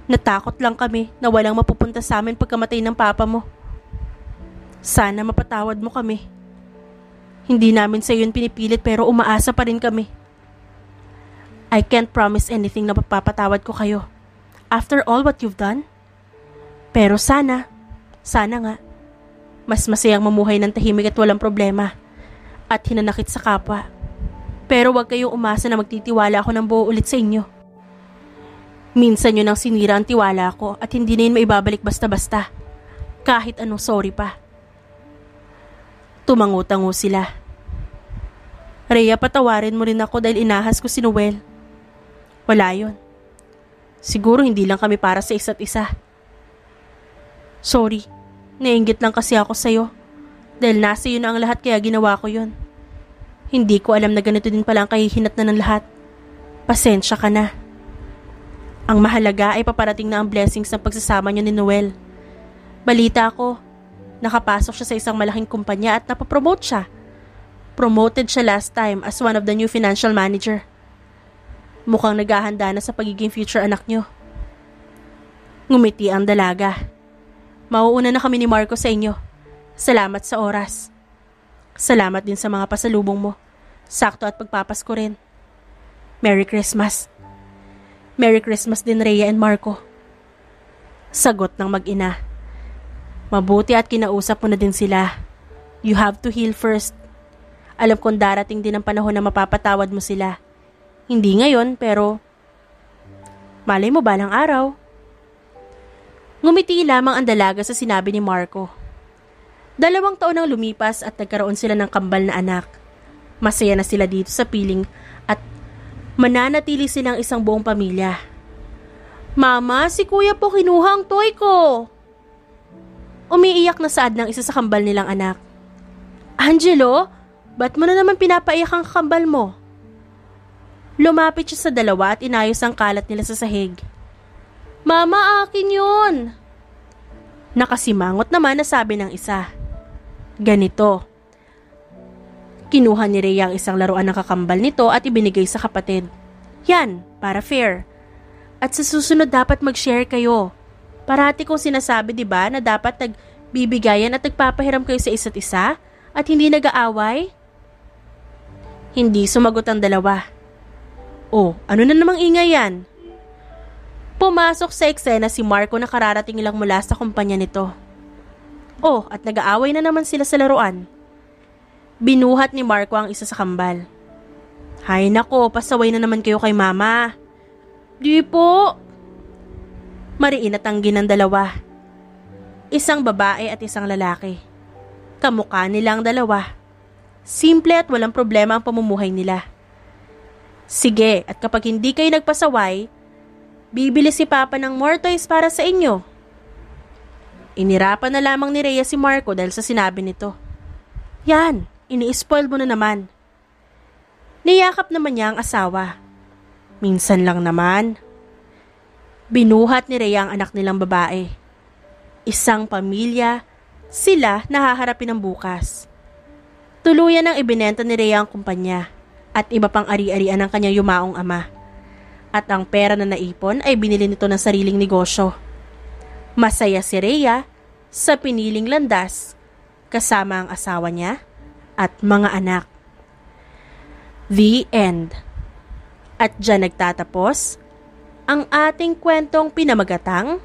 Natakot lang kami na walang mapupunta sa amin pagkamatay ng papa mo. Sana mapatawad mo kami. Hindi namin sa iyon pinipilit pero umaasa pa rin kami. I can't promise anything na mapapatawad ko kayo. After all what you've done. Pero sana nga, mas masayang mamuhay ng tahimik at walang problema at hinanakit sa kapwa. Pero huwag kayong umasa na magtitiwala ako ng buo ulit sa inyo. Minsan yun ang sinira ang tiwala ko at hindi na yun maibabalik basta-basta. Kahit anong sorry pa. Tumango-tango sila. Rhea, patawarin mo rin ako dahil inahas ko si Noel. Wala yun. Siguro hindi lang kami para sa isa't isa. Sorry, nainggit lang kasi ako sa'yo. Dahil nasa iyo na ang lahat kaya ginawa ko yun. Hindi ko alam na ganito din pala ang kahihinat na ng lahat. Pasensya ka na. Ang mahalaga ay paparating na ang blessings ng pagsasama niyo ni Noel. Balita ko, nakapasok siya sa isang malaking kumpanya at napapromote siya. Promoted siya last time as one of the new financial manager. Mukhang naghahanda na sa pagiging future anak niyo. Ngumiti ang dalaga. Mauuna na kami ni Marco sa inyo. Salamat sa oras. Salamat din sa mga pasalubong mo. Sakto at pagpapasko rin. Merry Christmas. Merry Christmas din, Rhea and Marco. Sagot ng mag-ina. Mabuti at kinausap mo na din sila. You have to heal first. Alam kong darating din ang panahon na mapapatawad mo sila. Hindi ngayon, pero malay mo balang araw. Ngumiti lamang ang dalaga sa sinabi ni Marco. 2 taon ang lumipas at nagkaroon sila ng kambal na anak. Masaya na sila dito sa piling at mananatili silang isang buong pamilya. Mama, si kuya po kinuha ang toy ko. Umiiyak na saad ng isa sa kambal nilang anak. Angelo, ba't mo na naman pinapaiyak ang kambal mo? Lumapit siya sa dalawa at inayos ang kalat nila sa sahig. Mama, akin yun. Nakasimangot naman na sabi ng isa. Ganito. Kinuha ni Rhea ang isang laruan ng kakambal nito at ibinigay sa kapatid. Yan, para fair. At sa susunod dapat mag-share kayo. Parati kong sinasabi, di ba, na dapat nagbibigayan at nagpapahiram kayo sa isa't isa at hindi nag-aaway? Hindi sumagot ang dalawa. Oh, ano na namang ingay yan? Pumasok sa eksena si Marco na kararating lang mula sa kumpanya nito. Oh, at nag-aaway na naman sila sa laruan. Binuhat ni Marco ang isa sa kambal. Hay nako, pasaway na naman kayo kay mama. Di po. Mariin at tanggi ng dalawa. Isang babae at isang lalaki. Kamukha nilang dalawa. Simple at walang problema ang pamumuhay nila. Sige, at kapag hindi kayo nagpasaway, bibili si Papa ng more toys para sa inyo. Inirapan na lamang ni Rhea si Marco dahil sa sinabi nito. Yan, ini-spoil mo na naman. Niyakap naman niya ang asawa. Minsan lang naman. Binuhat ni Rhea ang anak nilang babae. Isang pamilya, sila nahaharapin ng bukas. Tuluyan ang ibinenta ni Rhea ang kumpanya at iba pang ari-arian ng kanyang yumaong ama. At ang pera na naipon ay binili nito ng sariling negosyo. Masaya si Rhea sa piniling landas kasama ang asawa niya at mga anak. The end. At dyan nagtatapos ang ating kwentong pinamagatang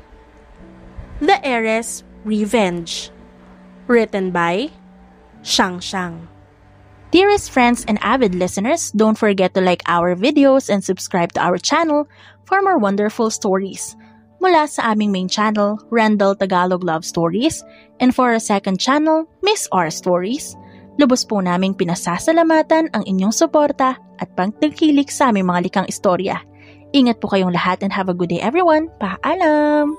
The Heiress Revenge, written by Shang Shang. Dearest friends and avid listeners, don't forget to like our videos and subscribe to our channel for more wonderful stories. Mula sa aming main channel, Randall Tagalog Love Stories, and for our second channel, Miss R Stories, lubos po naming pinasasalamatan ang inyong suporta at pagtangkilik sa aming mga likang istorya. Ingat po kayong lahat and have a good day everyone. Paalam!